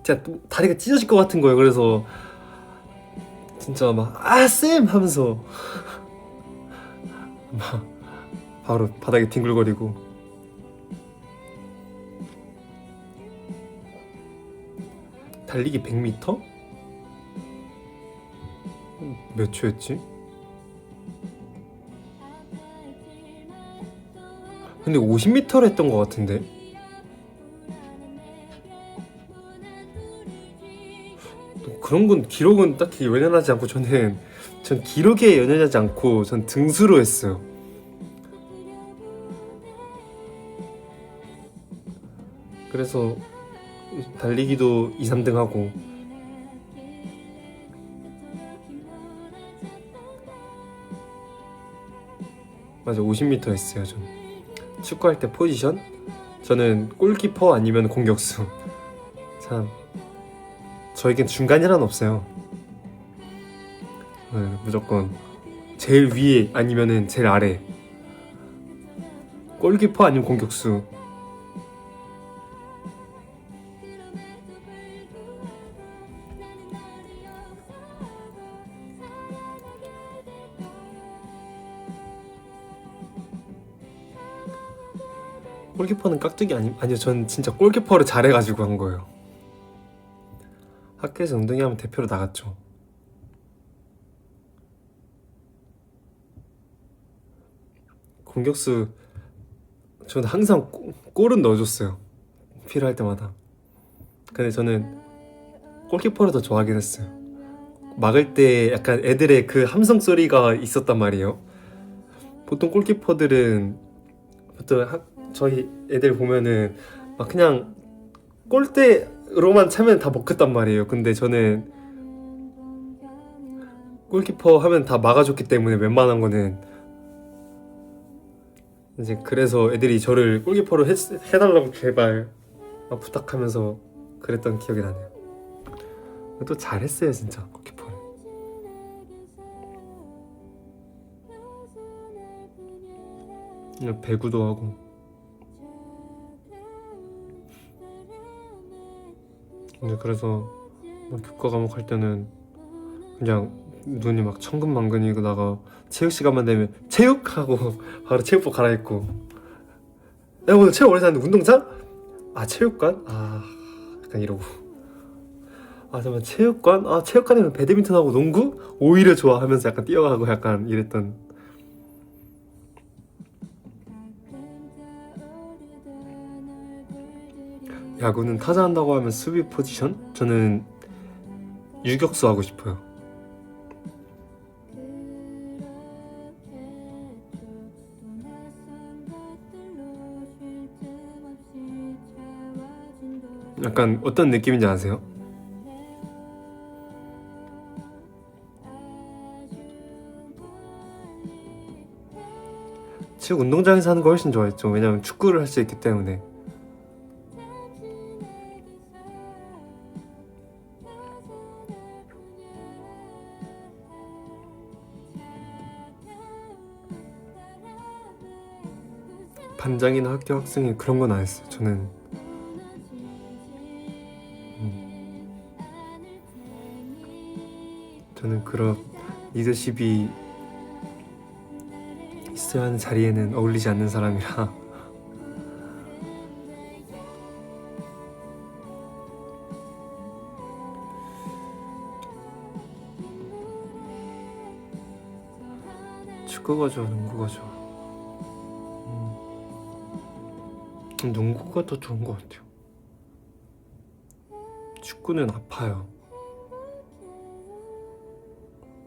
진짜 다리가 찢어질 것 같은 거예요. 그래서 진짜 막 아 쌤 하면서 막 바로 바닥에 뒹굴거리고. 달리기 100m? 몇 초였지? 근데 50m를 했던 것 같은데. 그런 건 기록은 딱히 연연하지 않고 전 기록에 연연하지 않고 전 등수로 했어요. 그래서 달리기도 2, 3등 하고. 맞아 50m 했어요. 전 축구할 때 포지션 저는 골키퍼 아니면 공격수. 참 저에겐 중간이란 없어요. 네, 무조건 제일 위에 아니면은 제일 아래. 골키퍼 아니면 공격수. 골키퍼는 깍두기 아니요 전 진짜 골키퍼를 잘해가지고 한 거예요. 학교에서 운동회 하면 대표로 나갔죠. 공격수 저는 항상 골은 넣어줬어요. 필요할 때마다. 근데 저는 골키퍼를 더 좋아하긴 했어요. 막을 때 약간 애들의 그 함성 소리가 있었단 말이에요. 보통 골키퍼들은 저희 애들 보면은 막 그냥 골대로만 차면 다 먹혔단 말이에요. 근데 저는 골키퍼 하면 다 막아줬기 때문에 웬만한 거는 이제 그래서 애들이 저를 골키퍼로 해달라고 제발 막 부탁하면서 그랬던 기억이 나네요. 또 잘했어요 진짜 골키퍼를. 배구도 하고. 근데 그래서 교과 과목 할 때는 그냥 눈이 막 천근만근이고 나가 체육 시간만 되면 체육! 하고 바로 체육복 갈아입고 내가 오늘 체육 어디서 하는데 운동장? 아 체육관? 아 약간 이러고 아 잠깐만 체육관? 아 체육관이면 배드민턴하고 농구? 오히려 좋아 하면서 약간 뛰어가고 약간 이랬던 야구는 타자 한다고 하면 수비 포지션? 저는 유격수 하고 싶어요. 약간 어떤 느낌인지 아세요? 체육 운동장에서 하는 거 훨씬 좋아했죠. 왜냐면 축구를 할 수 있기 때문에. 반장이나 학교 학생이 그런 건 안 했어요. 저는 그런 리더십이 있어야 하는 자리에는 어울리지 않는 사람이라 축구가 좋아, 농구가 좋아. 농구가 더 좋은 것 같아요. 축구는 아파요.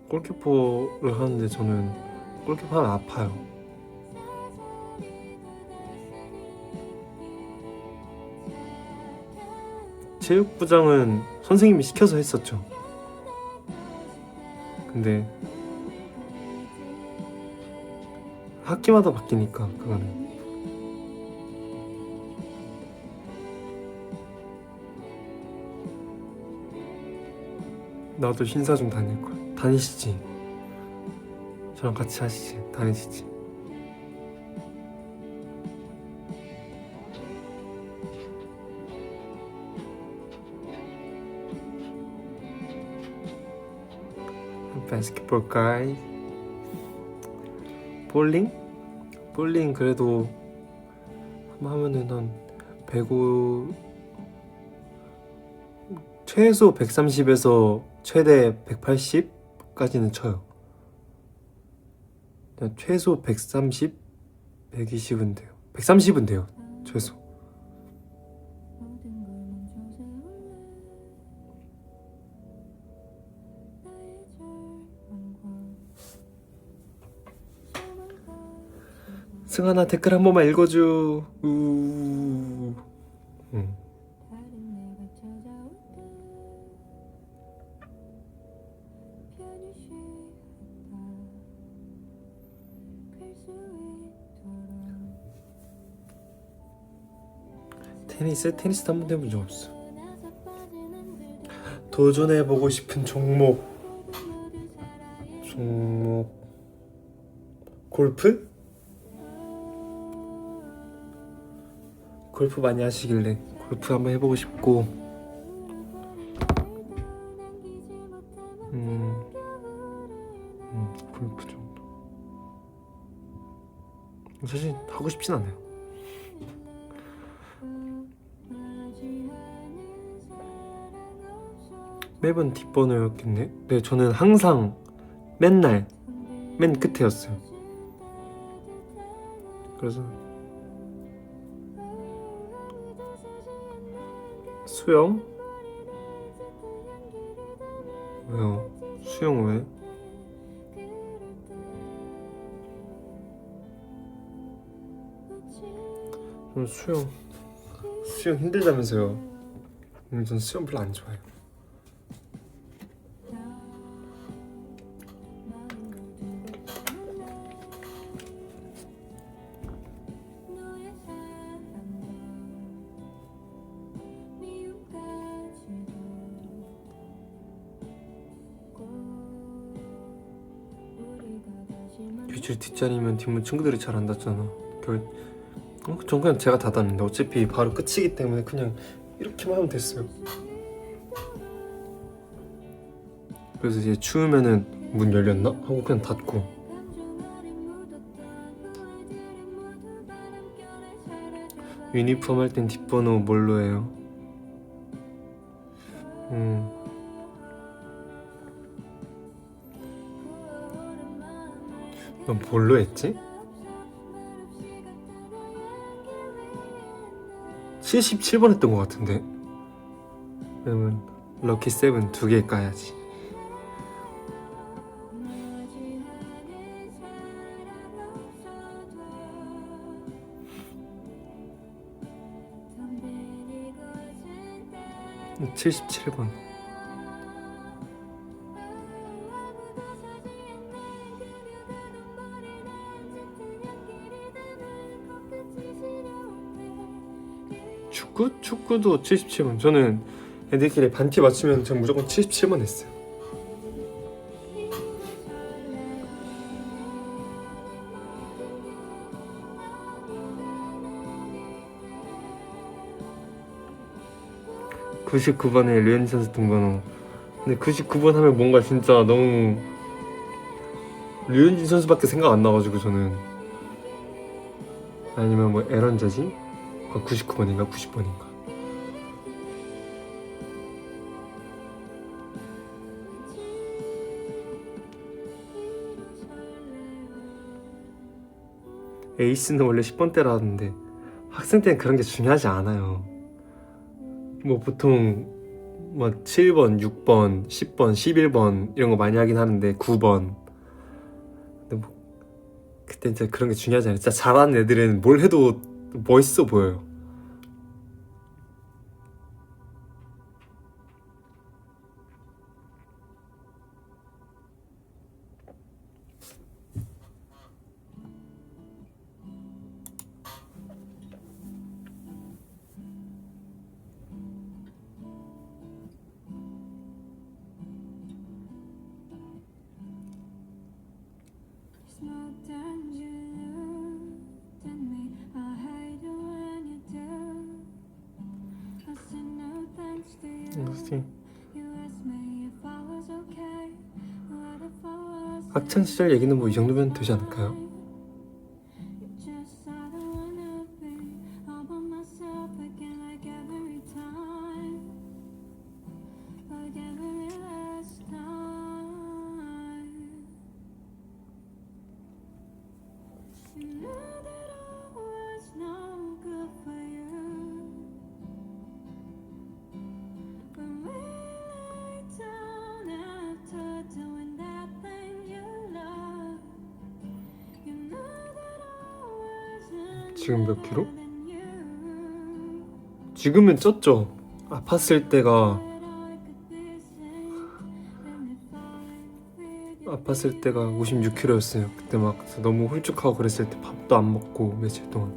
골키퍼를 하는데 저는 골키퍼 하면 아파요. 체육부장은 선생님이 시켜서 했었죠. 근데 학기마다 바뀌니까 그거는 나도 신사 좀 다닐걸. 다니시지. 저랑 같이 하시지. 다니시지. 바스켓볼 가이. 볼링? 볼링 그래도 한번 하면은 한 105 최소 130에서 최대 180까지는 쳐요. 최소 130, 120은 돼요. 130은 돼요. 최소. 승환아 댓글 한 번만 읽어줘. 테니스도 한 번도 해본 적 없어. 도전해보고 싶은 종목 골프? 골프 많이 하시길래 골프 한번 해보고 싶고 골프 정도. 사실 하고 싶진 않아요. 매번 뒷번호였겠네. 네, 저는 항상 맨날 맨 끝에였어요. 그래서 수영? 왜요? 수영 왜? 수영 힘들다면서요. 전 수영 별로 안 좋아해요. 교실 뒷자리면 뒷문 친구들이 잘 안 닫잖아. 전 그냥 제가 닫았는데 어차피 바로 끝이기 때문에 그냥 이렇게만 하면 됐어요. 그래서 이제 추우면은 문 열렸나? 하고 그냥 닫고 유니폼 할 땐 뒷번호 뭘로 해요? 넌 뭘로 했지? 77번 했던 것 같은데. 그러면 럭키 세븐 2개 까야지. 음, 77번. 축구도 77번. 저는 애들끼리 반티 맞추면 전 무조건 77번 했어요. (99번에) 류현진 선수 등번호. 근데 99번 하면 뭔가 진짜 너무 류현진 선수밖에 생각 안 나가지고 저는. 아니면 뭐 에런 저지? 99번인가 90번인가. 에이스는 원래 10번대라 하는데 학생 때는 그런 게 중요하지 않아요. 뭐 보통 뭐 7번, 6번, 10번, 11번 이런 거 많이 하긴 하는데 9번. 근데 뭐 그때 진짜 그런 게 중요하지 않아요. 진짜 잘하는 애들은 뭘 해도 멋있어 보여요. 학창 시절 얘기는 뭐 이 정도면 되지 않을까요? 지금 몇 킬로? 지금은 쪘죠. 아팠을 때가 56kg였어요. 그때 막 너무 홀쭉하고 그랬을 때 밥도 안 먹고 며칠 동안.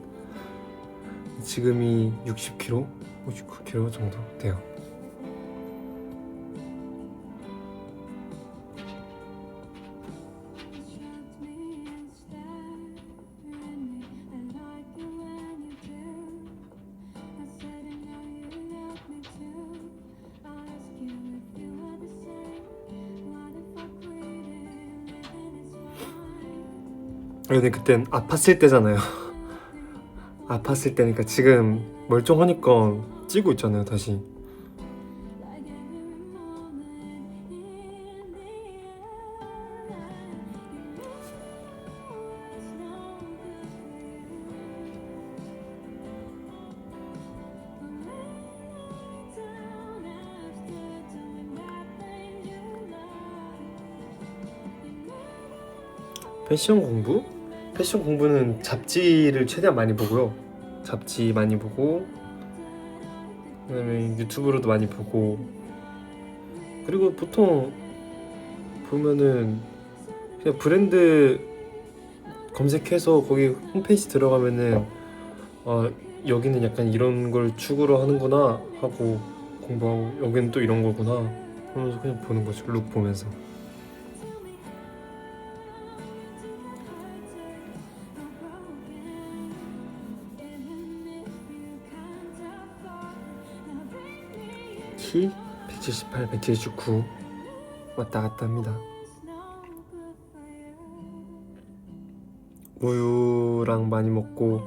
지금이 60kg? 59kg 정도 돼요. 근데 그땐 아팠을 때잖아요. 아팠을 때니까 지금 멀쩡하니까 찌고 있잖아요 다시. 패션 공부? 패션 공부는 잡지를 최대한 많이 보고요. 잡지 많이 보고, 그다음에 유튜브로도 많이 보고, 그리고 보통 보면은 그냥 브랜드 검색해서 거기 홈페이지 들어가면은 여기는 약간 이런 걸 추구로 하는구나 하고 공부하고, 여기는 또 이런 거구나 하면서 그냥 보는 거죠. 룩 보면서. 키 178, 179 왔다 갔다 합니다. 우유랑 많이 먹고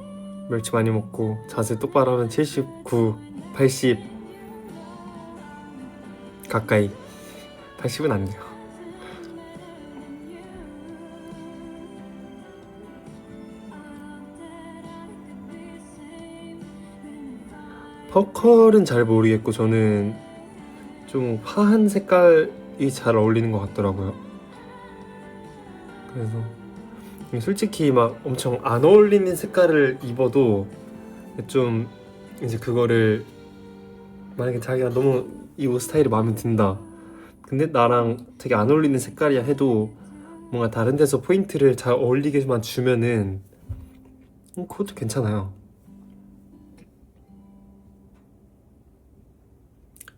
멸치 많이 먹고 자세 똑바로 하면 79, 80 가까이. 80은 안 돼요. 퍼컬은 잘 모르겠고 저는 좀 화한 색깔이 잘 어울리는 것 같더라고요. 그래서 솔직히 막 엄청 안 어울리는 색깔을 입어도 좀 이제 그거를 만약에 자기가 너무 이 옷 스타일이 마음에 든다. 근데 나랑 되게 안 어울리는 색깔이야 해도 뭔가 다른 데서 포인트를 잘 어울리게만 주면은 그것도 괜찮아요.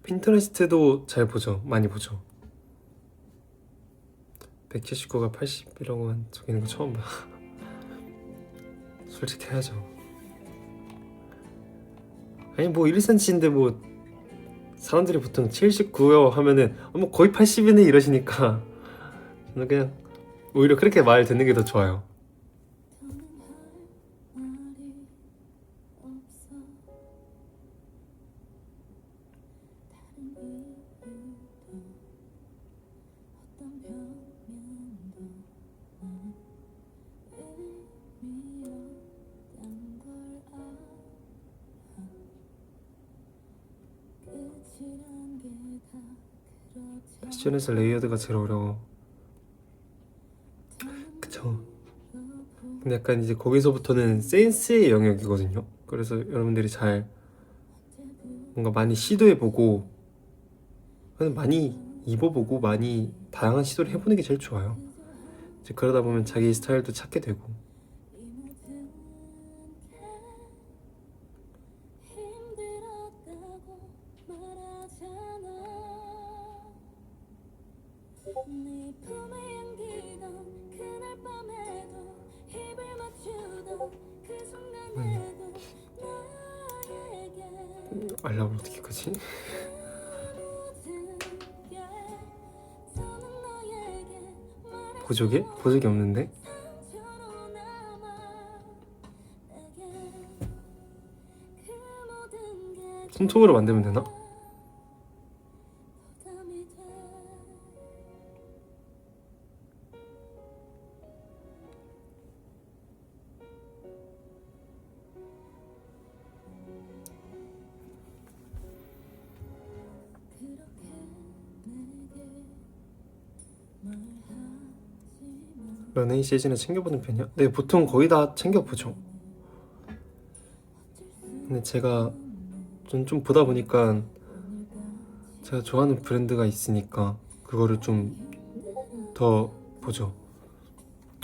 핀터레스트도 잘 보죠. 많이 보죠. 179가 80이라고 적히는 거 처음 봐. 솔직해야죠. 아니 뭐 1cm인데 뭐 사람들이 보통 79요 하면은 뭐 거의 80이네 이러시니까 저는 그냥 오히려 그렇게 말 듣는 게 더 좋아요. 패션에서 레이어드가 제일 어려워. 그쵸. 근데 약간 이제 거기서부터는 센스의 영역이거든요. 그래서 여러분들이 잘 뭔가 많이 시도해보고 많이 입어보고 많이 다양한 시도를 해보는 게 제일 좋아요. 이제 그러다 보면 자기 스타일도 찾게 되고. 알람을 어떻게 끄지? 보조개? 보조개 없는데? 손톱으로 만들면 되나? 런웨이 시즌에 챙겨보는 편이요? 네, 보통 거의 다 챙겨보죠. 근데 제가 좀 보다 보니까 제가 좋아하는 브랜드가 있으니까 그거를 좀 더 보죠.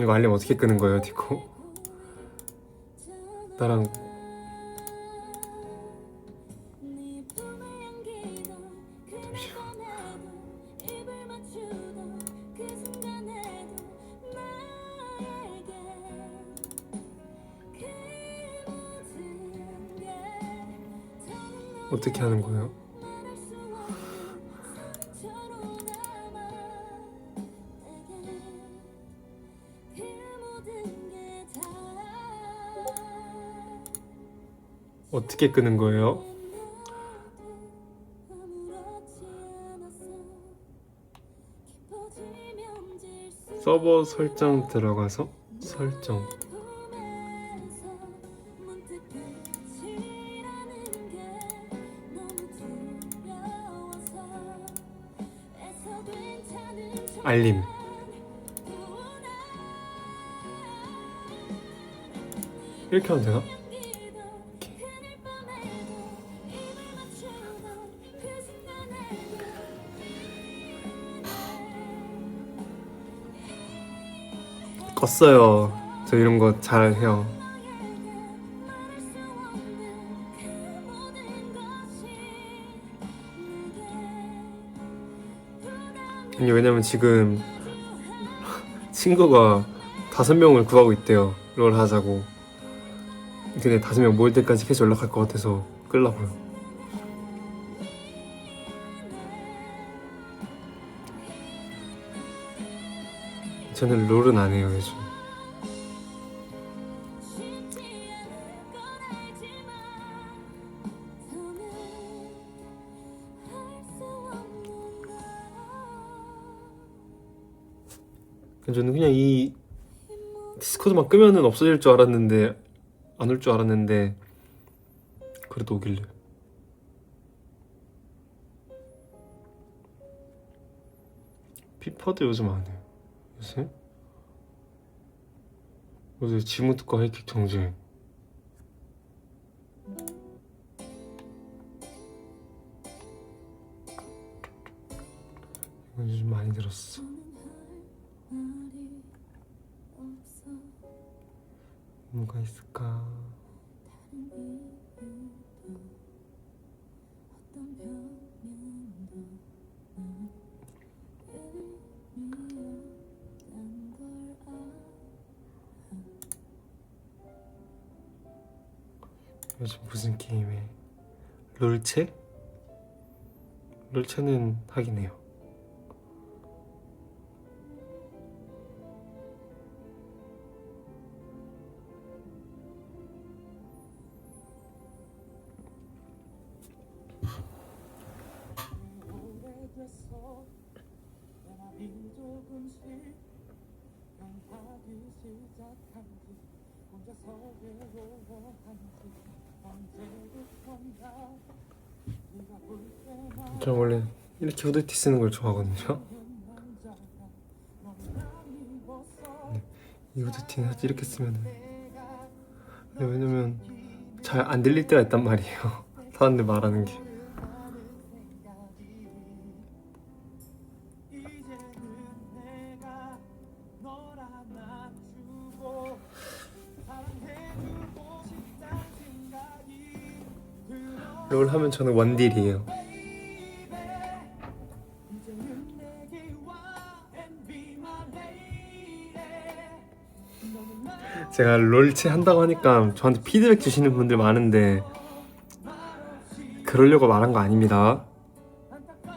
이거 알림 어떻게 끄는 거예요, 디코? 나랑 어떻게 하는 거예요? 어떻게 끄는 거예요? 서버 설정 들어가서 설정. 알림. 이렇게 하면 되나? 껐어요. 저 이런 거 잘해요. 아니 왜냐면 지금 친구가 5명을 구하고 있대요. 롤 하자고. 근데 5명 모일 때까지 계속 연락할 것 같아서 끌라고요. 저는 롤은 안 해요 요즘. 저는 그냥 이 디스코드만 끄면은 없어질 줄 알았는데 안 올 줄 알았는데 그래도 오길래. 피파도 요즘 안 해요. 요새 지무특과 하이킥 정주행. 이건 요즘 많이 들었어. 뭐가 있을까? 요즘 무슨 게임해? 롤체? 롤체는 하긴 해요. 저 원래 이렇게 후드티 쓰는 걸 좋아하거든요. 이 후드티는 사실 이렇게 쓰면은 왜냐면 잘 안 들릴 때가 있단 말이에요. 사람들 말하는 게. 롤 하면 저는 원딜이에요. 제가 롤체 한다고 하니까 저한테 피드백 주시는 분들 많은데 그러려고 말한 거 아닙니다.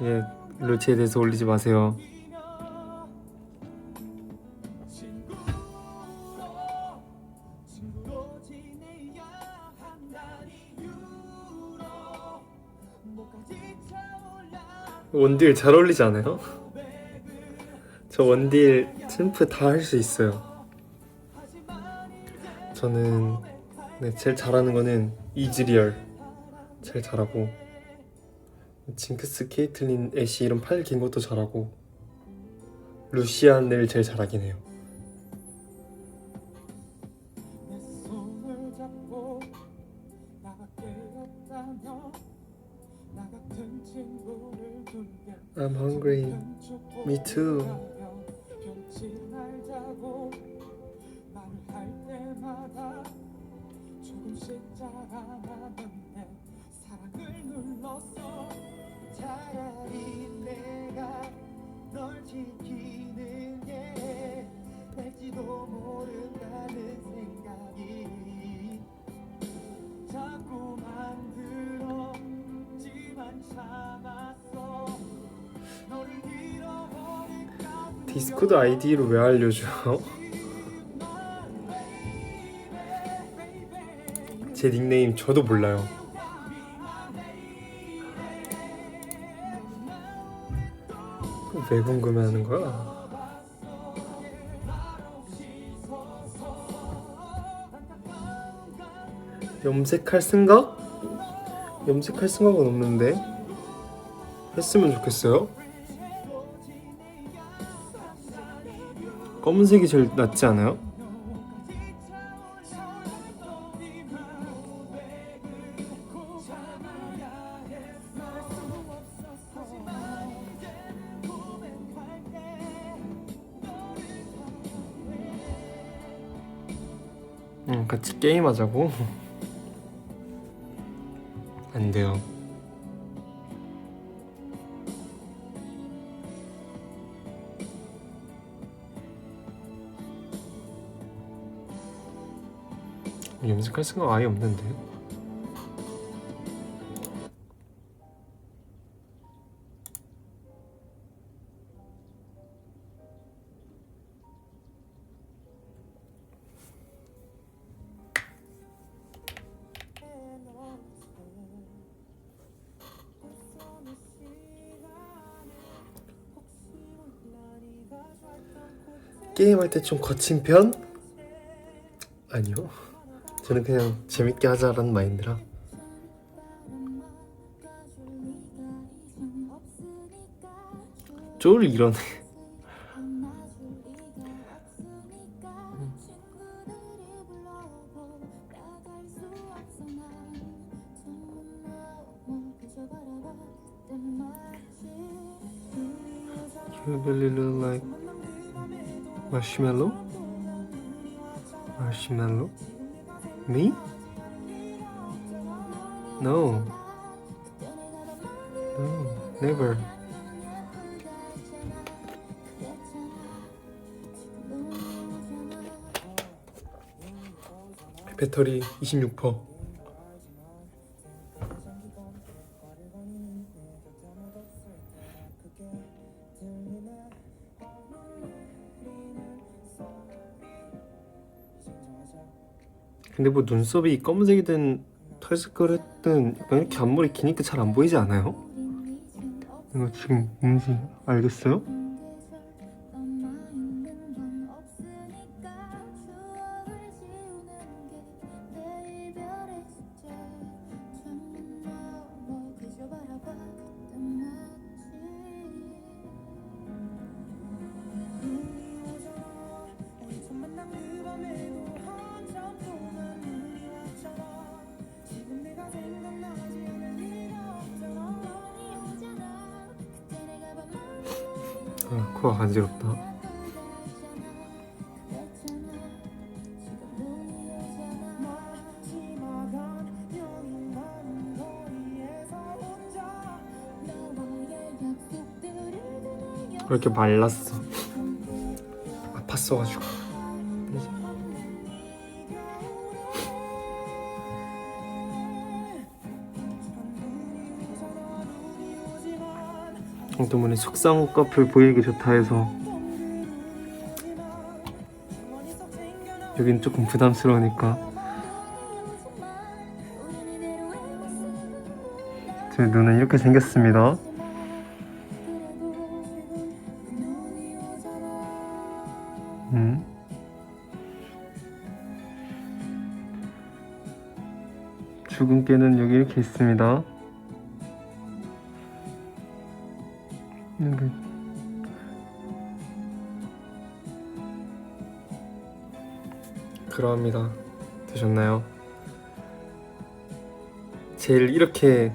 예, 롤체에 대해서 올리지 마세요. 원딜 잘 어울리지 않아요? 저 원딜 팀프 다 할 수 있어요. 저는 제일 잘하는 거는 이즈리얼 제일 잘하고, 징크스, 케이틀린, 애쉬 이런 팔 긴 것도 잘하고, 루시안을 제일 잘하긴 해요. I'm hungry. Me too. 차라리 내가 널 지키는 게 될지도 모른다는 생각이 자꾸만 들었지만 참았어. 너를 잃어버릴까. 디스코드 아이디로 왜 알려줘? 제 닉네임 저도 몰라요. 왜 궁금해하는 거야? 염색할 생각? 염색할 생각은 없는데 했으면 좋겠어요. 검은색이 제일 낫지 않아요? 같이 게임하자고? 안 돼요. 염색할 생각 아예 없는데. 게임할 때 좀 거친 편? 아니요. 저는 그냥 재밌게 하자라는 마인드라. 쫄 이러네. You really look like marshmallow? Marshmallow? Me? No. No, never. 배터리 26%. 근데 뭐 눈썹이 검은색이든 털색깔이든 약간 이렇게 앞머리 기니까 잘 안 보이지 않아요? 이거 지금 뭔지 알겠어요? 아, 코가 간지럽다. 이렇게 말랐어. 아팠어가지고. 어떤 분이 속상 커플 보이기 좋다 해서 여긴 조금 부담스러우니까 제 눈은 이렇게 생겼습니다. 주근깨는 여기 이렇게 있습니다. 그러합니다. 되셨나요? 제일 이렇게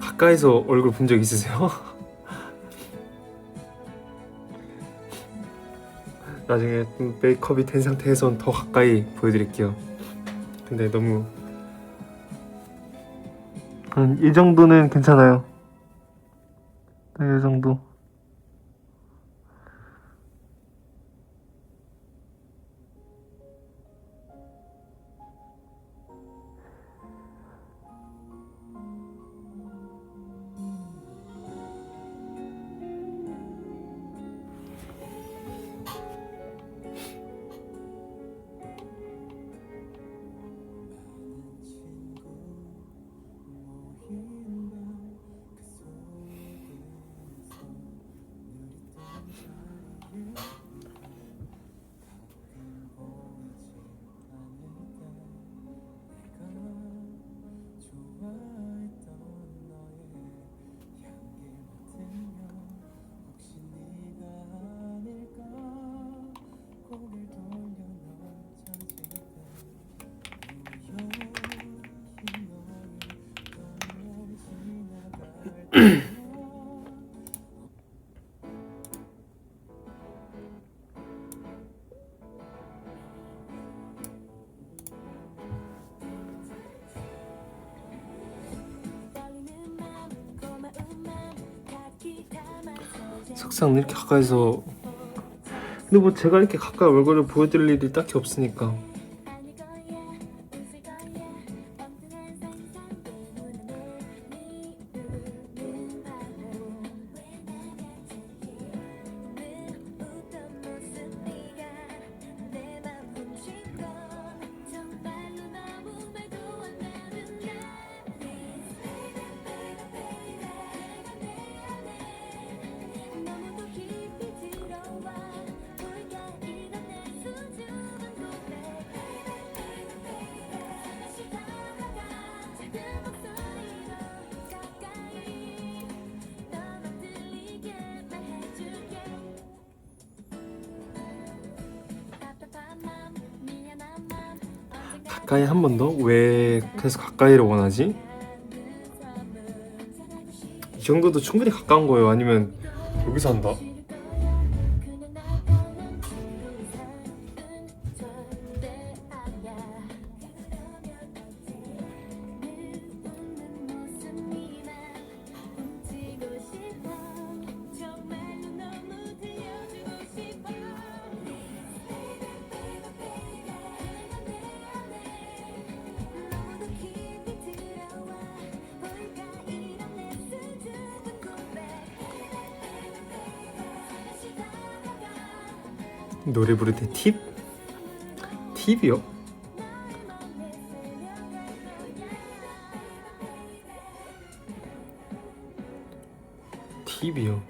가까이서 얼굴 본 적 있으세요? 나중에 메이크업이 된 상태에선 더 가까이 보여드릴게요. 근데 너무 한 이 정도는 괜찮아요. 이 정도. 석상 이렇게 가까이서 근데 뭐 제가 이렇게 가까이 얼굴을 보여드릴 일이 딱히 없으니까 가까이 한 번 더? 왜 계속 가까이를 원하지? 이 정도도 충분히 가까운 거예요? 아니면 여기서 한다? 노래 부를 때 팁? 팁이요? 팁이요?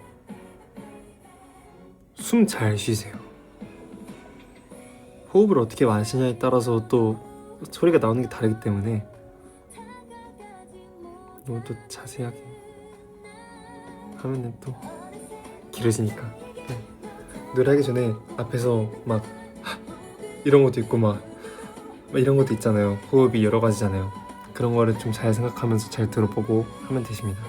숨 잘 쉬세요. 호흡을 어떻게 마시냐에 따라서 또 소리가 나오는 게 다르기 때문에 너무 또 자세하게 하면은 또 길어지니까. 네. 노래하기 전에 앞에서 막 이런 것도 있고 막 이런 것도 있잖아요. 호흡이 여러 가지잖아요. 그런 거를 좀 잘 생각하면서 잘 들어보고 하면 되십니다.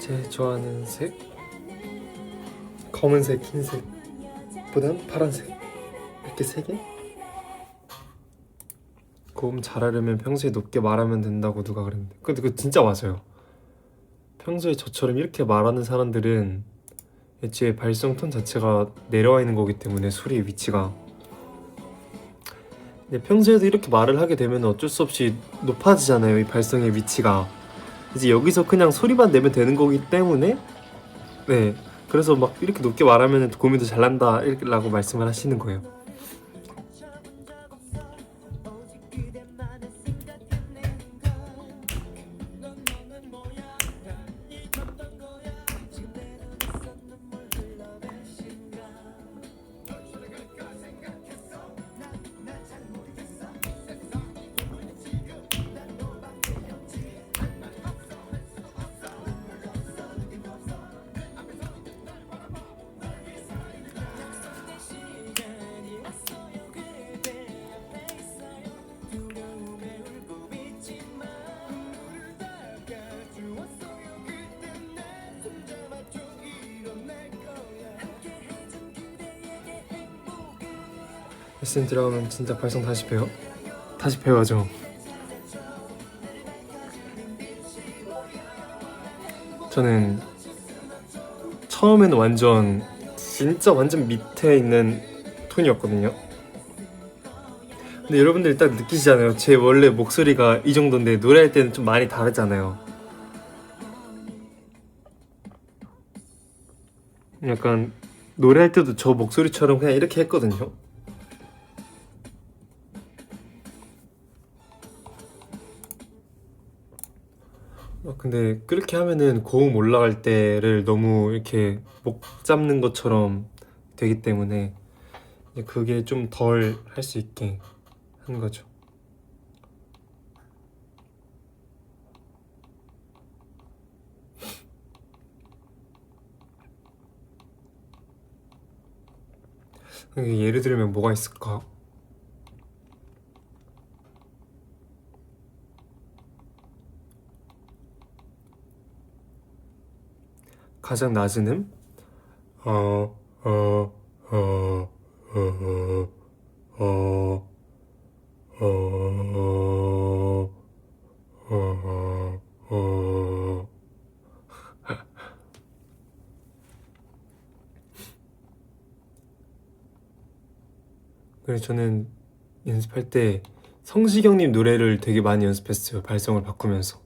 제 좋아하는 색 검은색, 흰색보단 파란색 이렇게 세 개? 고음 잘하려면 평소에 높게 말하면 된다고 누가 그랬는데 근데 그거 진짜 맞아요. 평소에 저처럼 이렇게 말하는 사람들은 애초에 발성 톤 자체가 내려와 있는 거기 때문에 소리의 위치가 근데 평소에도 이렇게 말을 하게 되면 어쩔 수 없이 높아지잖아요. 이 발성의 위치가 이제 여기서 그냥 소리만 내면 되는 거기 때문에 네 그래서 막 이렇게 높게 말하면 고음이 더 잘 난다 이렇게 라고 말씀을 하시는 거예요. 레슨 들어가면 진짜 발성 다시 배워? 다시 배워야죠. 저는 처음에는 진짜 완전 밑에 있는 톤이었거든요. 근데 여러분들 일단 느끼시잖아요. 제 원래 목소리가 이 정도인데 노래할 때는 좀 많이 다르잖아요. 약간 노래할 때도 저 목소리처럼 그냥 이렇게 했거든요. 근데 그렇게 하면은 고음 올라갈 때를 너무 이렇게 목 잡는 것처럼 되기 때문에 그게 좀 덜 할 수 있게 하는 거죠. 예를 들면 뭐가 있을까? 가장 낮은 음? 그래서 저는 연습할 때 성시경님 노래를 되게 많이 연습했어요. 발성을 바꾸면서.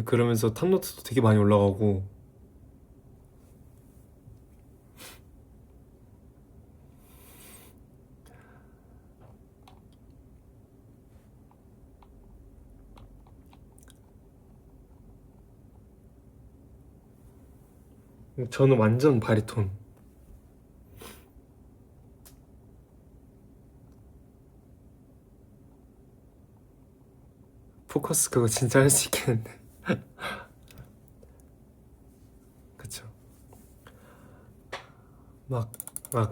그러면서 탑노트도 되게 많이 올라가고 저는 완전 바리톤. 포커스 그거 진짜 할 수 있겠는데. 그쵸.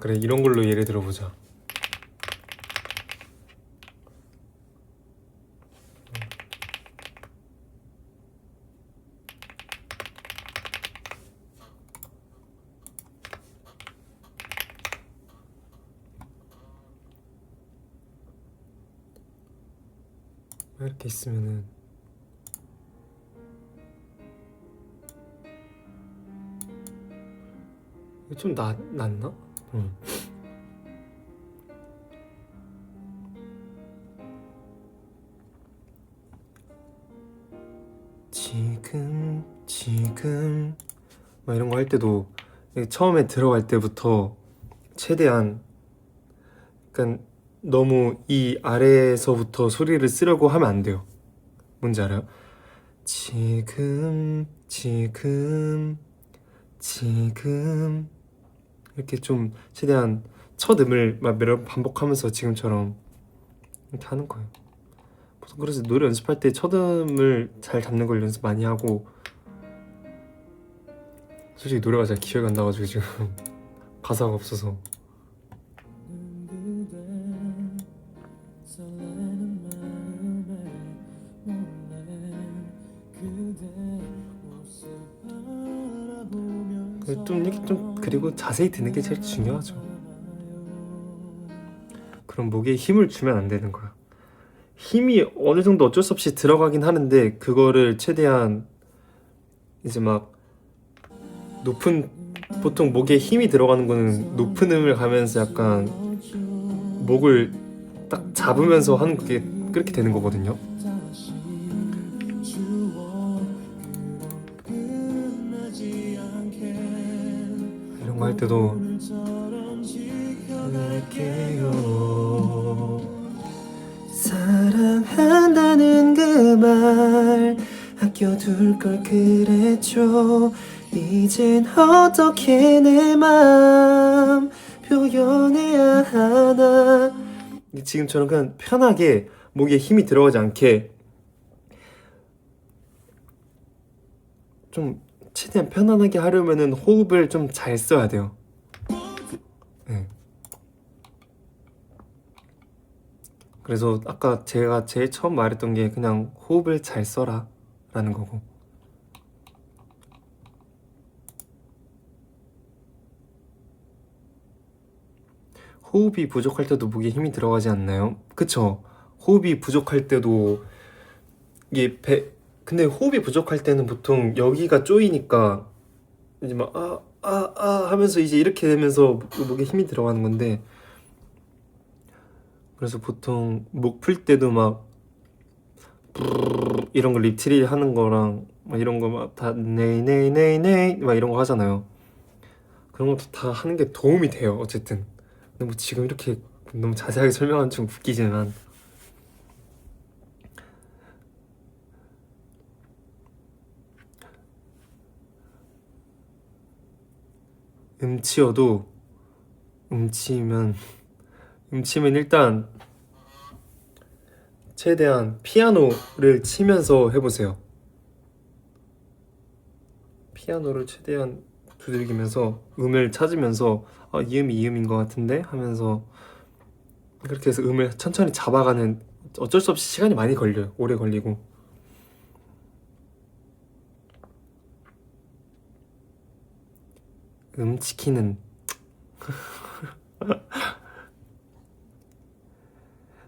그래, 이런 걸로 예를 들어보자. 이렇게 있으면은 이거 좀 낫나? 응. 지금 막 이런 거 할 때도 처음에 들어갈 때부터 최대한 약간 너무 이 아래에서부터 소리를 쓰려고 하면 안 돼요. 뭔지 알아요? 지금 이렇게 좀 최대한 첫 음을 막 몇 번 반복하면서 지금처럼 이렇게 하는 거예요. 그래서 노래 연습할 때 첫 음을 잘 잡는 걸 연습 많이 하고, 솔직히 노래가 잘 기억이 안 나가지고 지금 가사가 없어서. 그리고 자세히 듣는 게 제일 중요하죠. 그럼 목에 힘을 주면 안 되는 거야. 힘이 어느 정도 어쩔 수 없이 들어가긴 하는데, 그거를 최대한 이제 막 보통 목에 힘이 들어가는 거는 높은 음을 가면서 약간 목을 딱 잡으면서 하는 게 그렇게 되는 거거든요. 이런 거 할 때도 사랑한다는 그 말 아껴둘 걸 그랬죠. 이젠 어떻게 내 맘 표현해야 하나. 지금처럼 그냥 편하게 목에 힘이 들어가지 않게 좀 최대한 편안하게 하려면은 호흡을 좀 잘 써야 돼요. 네. 그래서 아까 제가 제일 처음 말했던 게 그냥 호흡을 잘 써라 라는 거고. 호흡이 부족할 때도 목에 힘이 들어가지 않나요? 그쵸? 호흡이 부족할 때도 이게 근데 호흡이 부족할 때는 보통 여기가 쪼이니까 이제 막 하면서 이제 이렇게 되면서 목에 힘이 들어가는 건데, 그래서 보통 목 풀 때도 막 이런 거 립트리 하는 거랑 막 이런 거 막 다 네이네이네이네이 막 이런 거 하잖아요. 그런 것도 다 하는 게 도움이 돼요. 어쨌든. 근데 뭐 지금 이렇게 너무 자세하게 설명하면 좀 웃기지만, 음치여도 음치면 일단 최대한 피아노를 치면서 해보세요. 피아노를 최대한 두들기면서 음을 찾으면서 이 음이 이 음인 것 같은데 하면서 그렇게 해서 음을 천천히 잡아가는, 어쩔 수 없이 시간이 많이 걸려요. 오래 걸리고. 치키는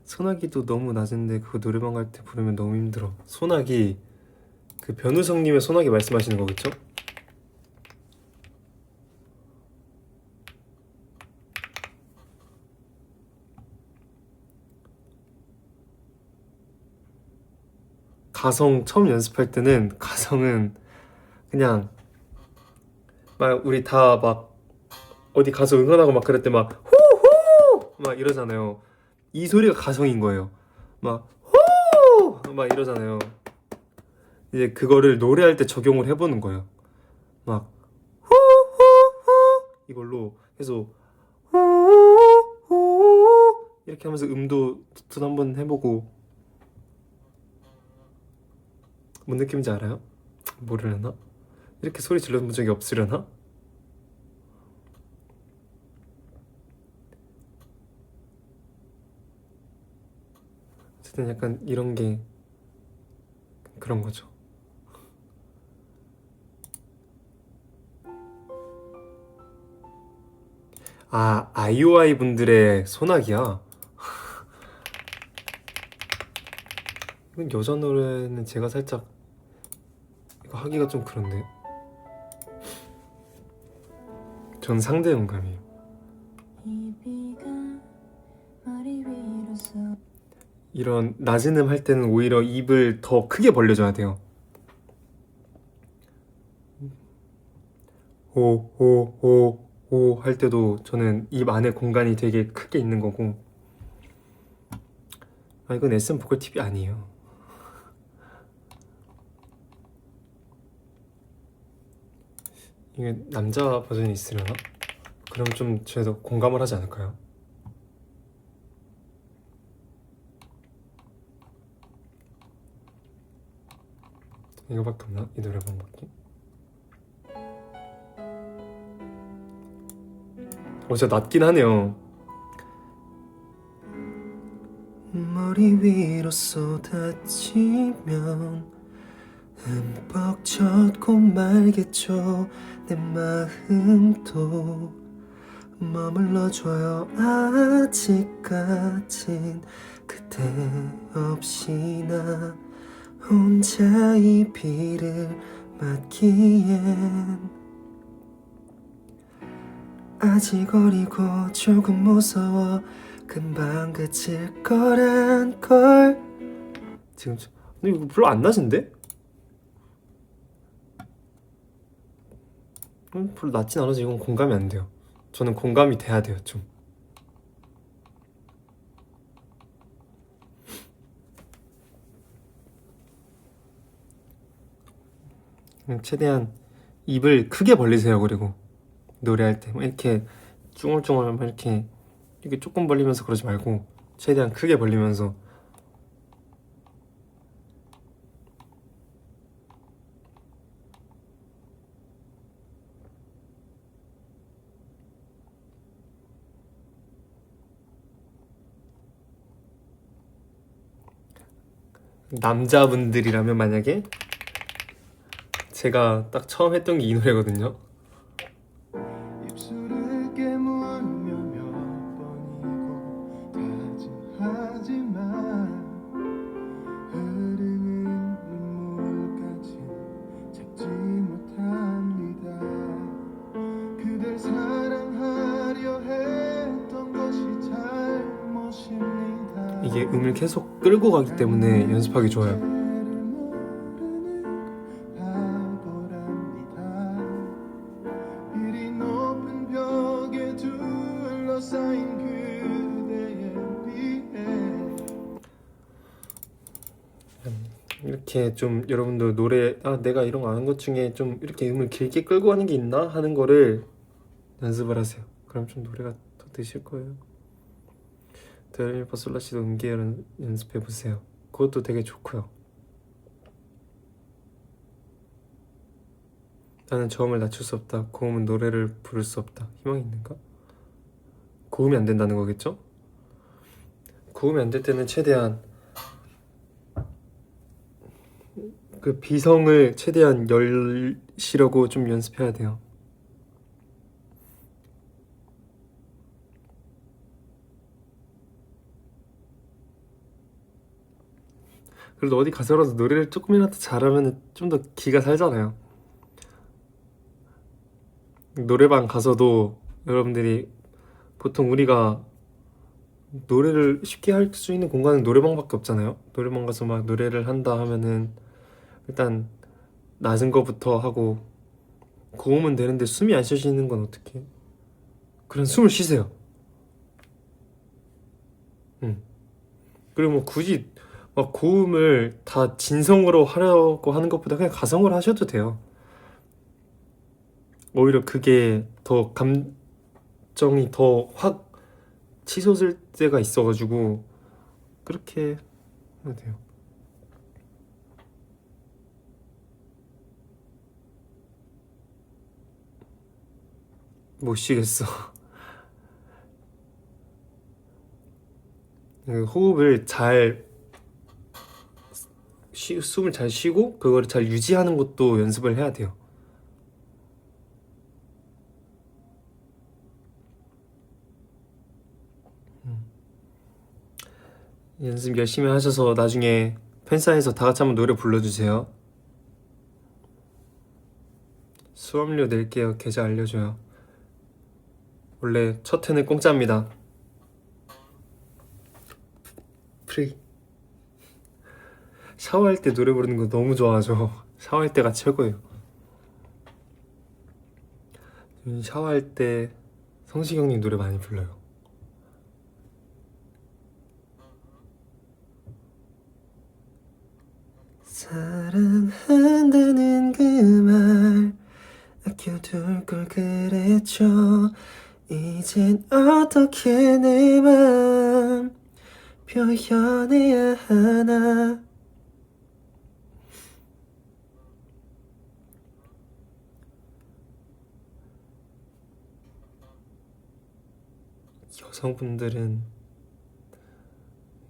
소나기도 너무 낮은데 그거 노래방 갈 때 부르면 너무 힘들어. 소나기, 그 변우성님의 소나기 말씀하시는 거겠죠? 가성 처음 연습할 때는, 가성은 그냥 막 우리 다 막 어디 가서 응원하고 막 그럴 때 막 호호 막 이러잖아요. 이 소리가 가성인 거예요. 막 호! 막 이러잖아요. 이제 그거를 노래할 때 적용을 해보는 거예요. 막 이걸로 해서 이렇게 하면서 음도 한번 해보고. 뭔 느낌인지 알아요? 모르려나? 이렇게 소리 질러본 적이 없으려나? 어쨌든 약간 이런 게 그런 거죠. 아, IOI 분들의 소나기야. 이건 여자 노래는 제가 살짝 이거 하기가 좀 그런데. 전 상대 영감이에요. 이런 낮은 음 할 때는 오히려 입을 더 크게 벌려줘야 돼요. 오 할 때도 저는 입 안에 공간이 되게 크게 있는 거고. 아, 이건 SM 보컬 팁이 아니에요. 이게 남자 버전이 있으려나? 그럼 좀 저도 공감을 하지 않을까요? 이거밖에 없나? 이 노래 방법이? 진짜 낮긴 하네요. 머리 위로 쏟아지면 흠뻑 젖고 말겠죠. 내 마음도 머물러줘요. 아직까진 그대 없이 나 혼자 이 비를 맞기엔 아직 어리고 조금 무서워. 금방 그칠 거란 걸. 지금 근데 이거 별로 안 낮은데? 별로 낮진 않아서 이건 공감이 안 돼요. 저는 공감이 돼야 돼요 좀. 최대한 입을 크게 벌리세요. 그리고 노래할 때 이렇게 쭈글쭈글 이렇게 조금 벌리면서 그러지 말고 최대한 크게 벌리면서. 남자분들이라면 만약에 제가 딱 처음 했던 게 이 노래거든요. 입술을 깨물며 몇 번이고 다짐하지만 흐르는 눈물까지 잡지 못합니다. 그댈 사랑하려 했던 것이 잘못입니다. 이게 음을 계속 끌고 가기 때문에 연습하기 좋아요. 이렇게 좀 여러분도 노래 내가 이런 거 아는 것 중에 좀 이렇게 음을 길게 끌고 가는 게 있나 하는 거를 연습을 하세요. 그럼 좀 노래가 더 되실 거예요. 도레미파솔라시도 음계열 연습해 보세요. 그것도 되게 좋고요. 나는 저음을 낮출 수 없다. 고음은 노래를 부를 수 없다. 희망이 있는가? 고음이 안 된다는 거겠죠? 고음이 안 될 때는 최대한 그 비성을 최대한 열시려고 좀 연습해야 돼요. 그래도 어디 가서라도 노래를 조금이라도 잘하면 좀 더 기가 살잖아요. 노래방 가서도 여러분들이 보통 우리가 노래를 쉽게 할 수 있는 공간은 노래방밖에 없잖아요. 노래방 가서 막 노래를 한다 하면은 일단 낮은 거부터 하고 고음은 되는데 숨이 안 쉬어지는 건 어떡해? 그럼 숨을 쉬세요. 그리고 뭐 굳이 막 고음을 다 진성으로 하려고 하는 것보다 그냥 가성으로 하셔도 돼요. 오히려 그게 더 감정이 더 확 치솟을 때가 있어가지고 그렇게 해야 돼요. 못 쉬겠어. 호흡을 잘 숨을 잘 쉬고 그거를 잘 유지하는 것도 연습을 해야 돼요. 연습 열심히 하셔서 나중에 팬사에서 다 같이 한번 노래 불러주세요. 수업료 낼게요. 계좌 알려줘요. 원래 첫 회는 공짜입니다. 프리. 샤워할 때 노래 부르는 거 너무 좋아하죠. 샤워할 때가 최고예요. 샤워할 때 성시경님 노래 많이 불러요. 사랑한다는 그 말 아껴둘 걸 그랬죠. 이젠 어떻게 내 맘 표현해야 하나. 여성분들은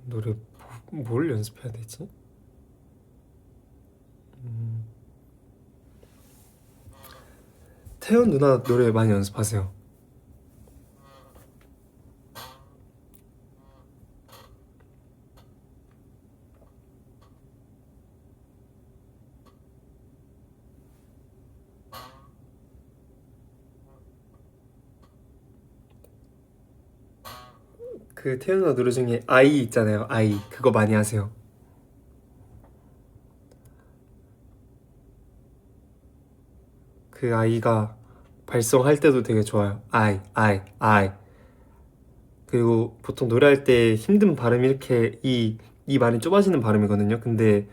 노래 뭘 연습해야 되지? 태연 누나 노래 많이 연습하세요. 그 태연 누나 노래 중에 아이 있잖아요. 아이 그거 많이 하세요. 그 아이가 발성할 때도 되게 좋아요. 아이. 그리고 보통 노래할 때 힘든 발음이 이렇게 이 많이 좁아지는 발음이거든요. 근데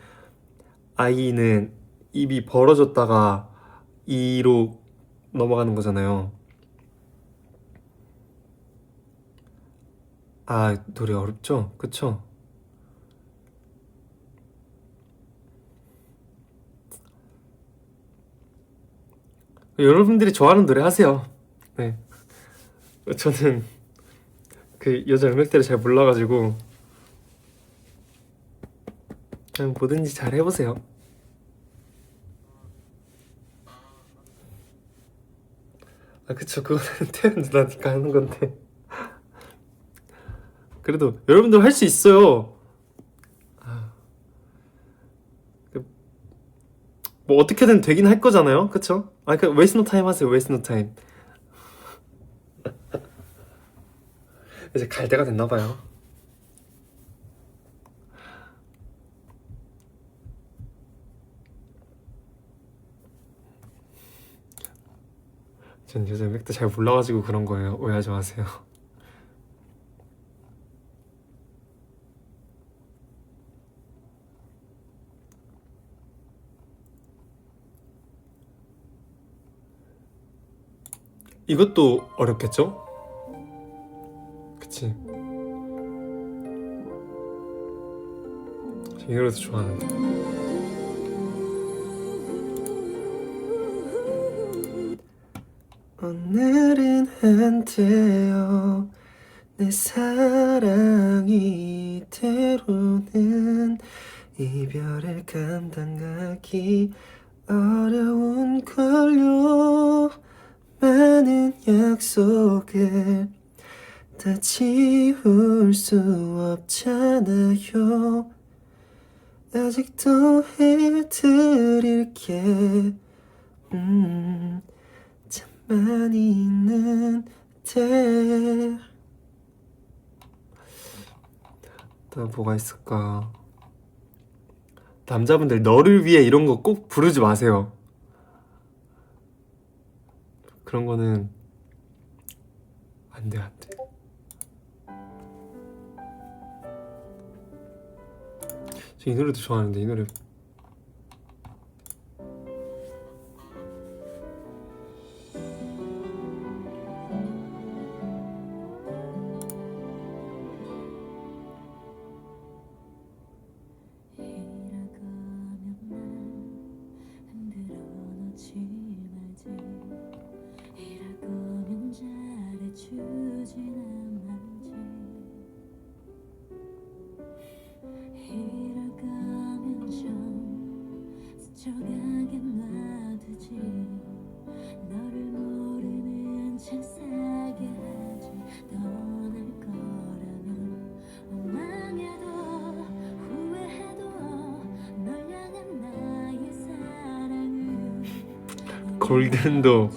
아이는 입이 벌어졌다가 이로 넘어가는 거잖아요. 아, 노래 어렵죠? 그쵸? 여러분들이 좋아하는 노래 하세요. 네. 저는 그 여자 음역대를 잘 몰라가지고 그냥 뭐든지 잘 해보세요. 아 그쵸, 그거는 태연 누나니까 하는 건데 그래도 여러분들 할 수 있어요. 뭐 어떻게든 되긴 할 거잖아요. 그쵸? 아 그 웨이스 노 타임 하세요. 웨이스 노 타임. 이제 갈 때가 됐나 봐요. 전 여자 음역대 잘 몰라가지고 그런 거예요. 오해하지 마세요. 이것도 어렵겠죠? 그치? 이 노래도 좋아하는데. 오늘은 한때요 내 사랑이 때로는 이별을 감당하기 어려운 걸요. 많은 약속을 다 지울 수 없잖아요. 아직도 해드릴게 참 많이 있는데. 또 뭐가 있을까? 남자분들 너를 위해 이런 거 꼭 부르지 마세요. 그런 거는 안 돼. 저 이 노래도 좋아하는데 이 노래 편하게 놔두지 너를 모르는 채 살게 하지 떠날 거라면 원망해도 후회해도 널 향한 나의 사랑은 골든도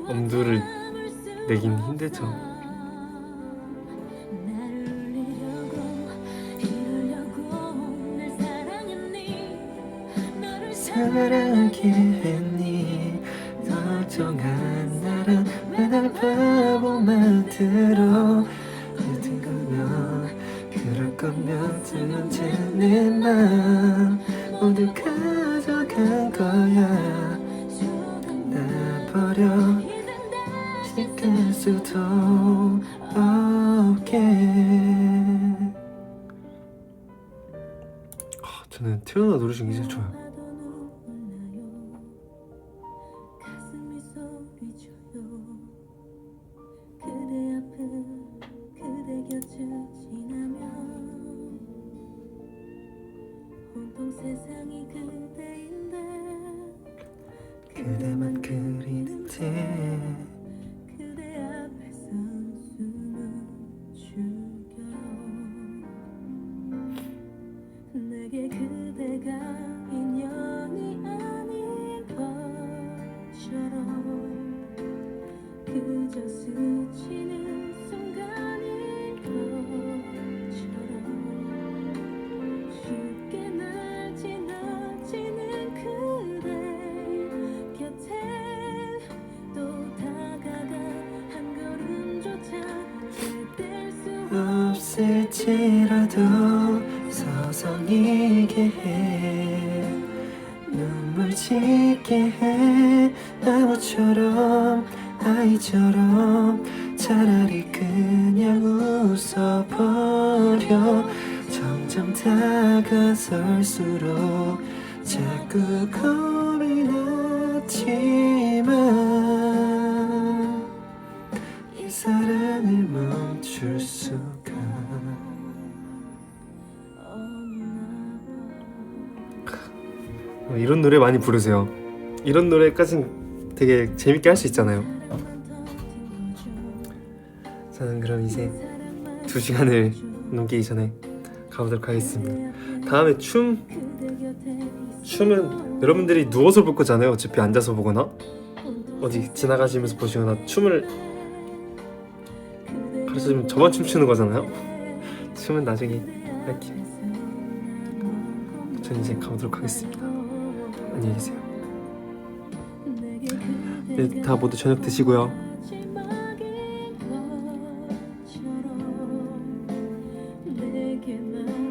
엄두를 내긴 힘들죠. 사랑하게 했니 걱정한 나라 매달 바보 만들어 여튼 거면 그럴 거면 두 번째 내 맘 모두 가져간 거야 나 버려 시킬 수도 없게. 저는 태연아 노래 중에 제일 좋아요. 가슴이 소리쳐요 그대 앞을 그대 곁을 지나면 온통 세상이 그대인데 그대만 그리는데 그대 앞에서 숨을 죽여요 내게 그대가 인연이 아닌 것처럼 그저 스치는 순간인 것처럼 쉽게 날 지나치는 그대 곁에 또 다가가 한 걸음조차 제댈 수 없을지라도 서성이게 해 눈물 짓게 해 아무처럼 아이처럼 차라리 그냥 웃어버려 점점 다가설수록 자꾸 겁이 났지만 이 사랑을 멈출 수가 이런 노래 많이 부르세요. 이런 노래까진 되게 재밌게 할 수 있잖아요. 저는 그럼 이제 2시간을 넘기기 전에 가보도록 하겠습니다. 다음에 춤은 여러분들이 누워서 볼 거잖아요. 어차피 앉아서 보거나 어디 지나가시면서 보시거나 춤을 가르쳐주면 저만 춤추는 거잖아요. 춤은 나중에 할게요. 전 이제 가보도록 하겠습니다. 안녕히 계세요. 네, 다 모두 저녁 드시고요. 내게만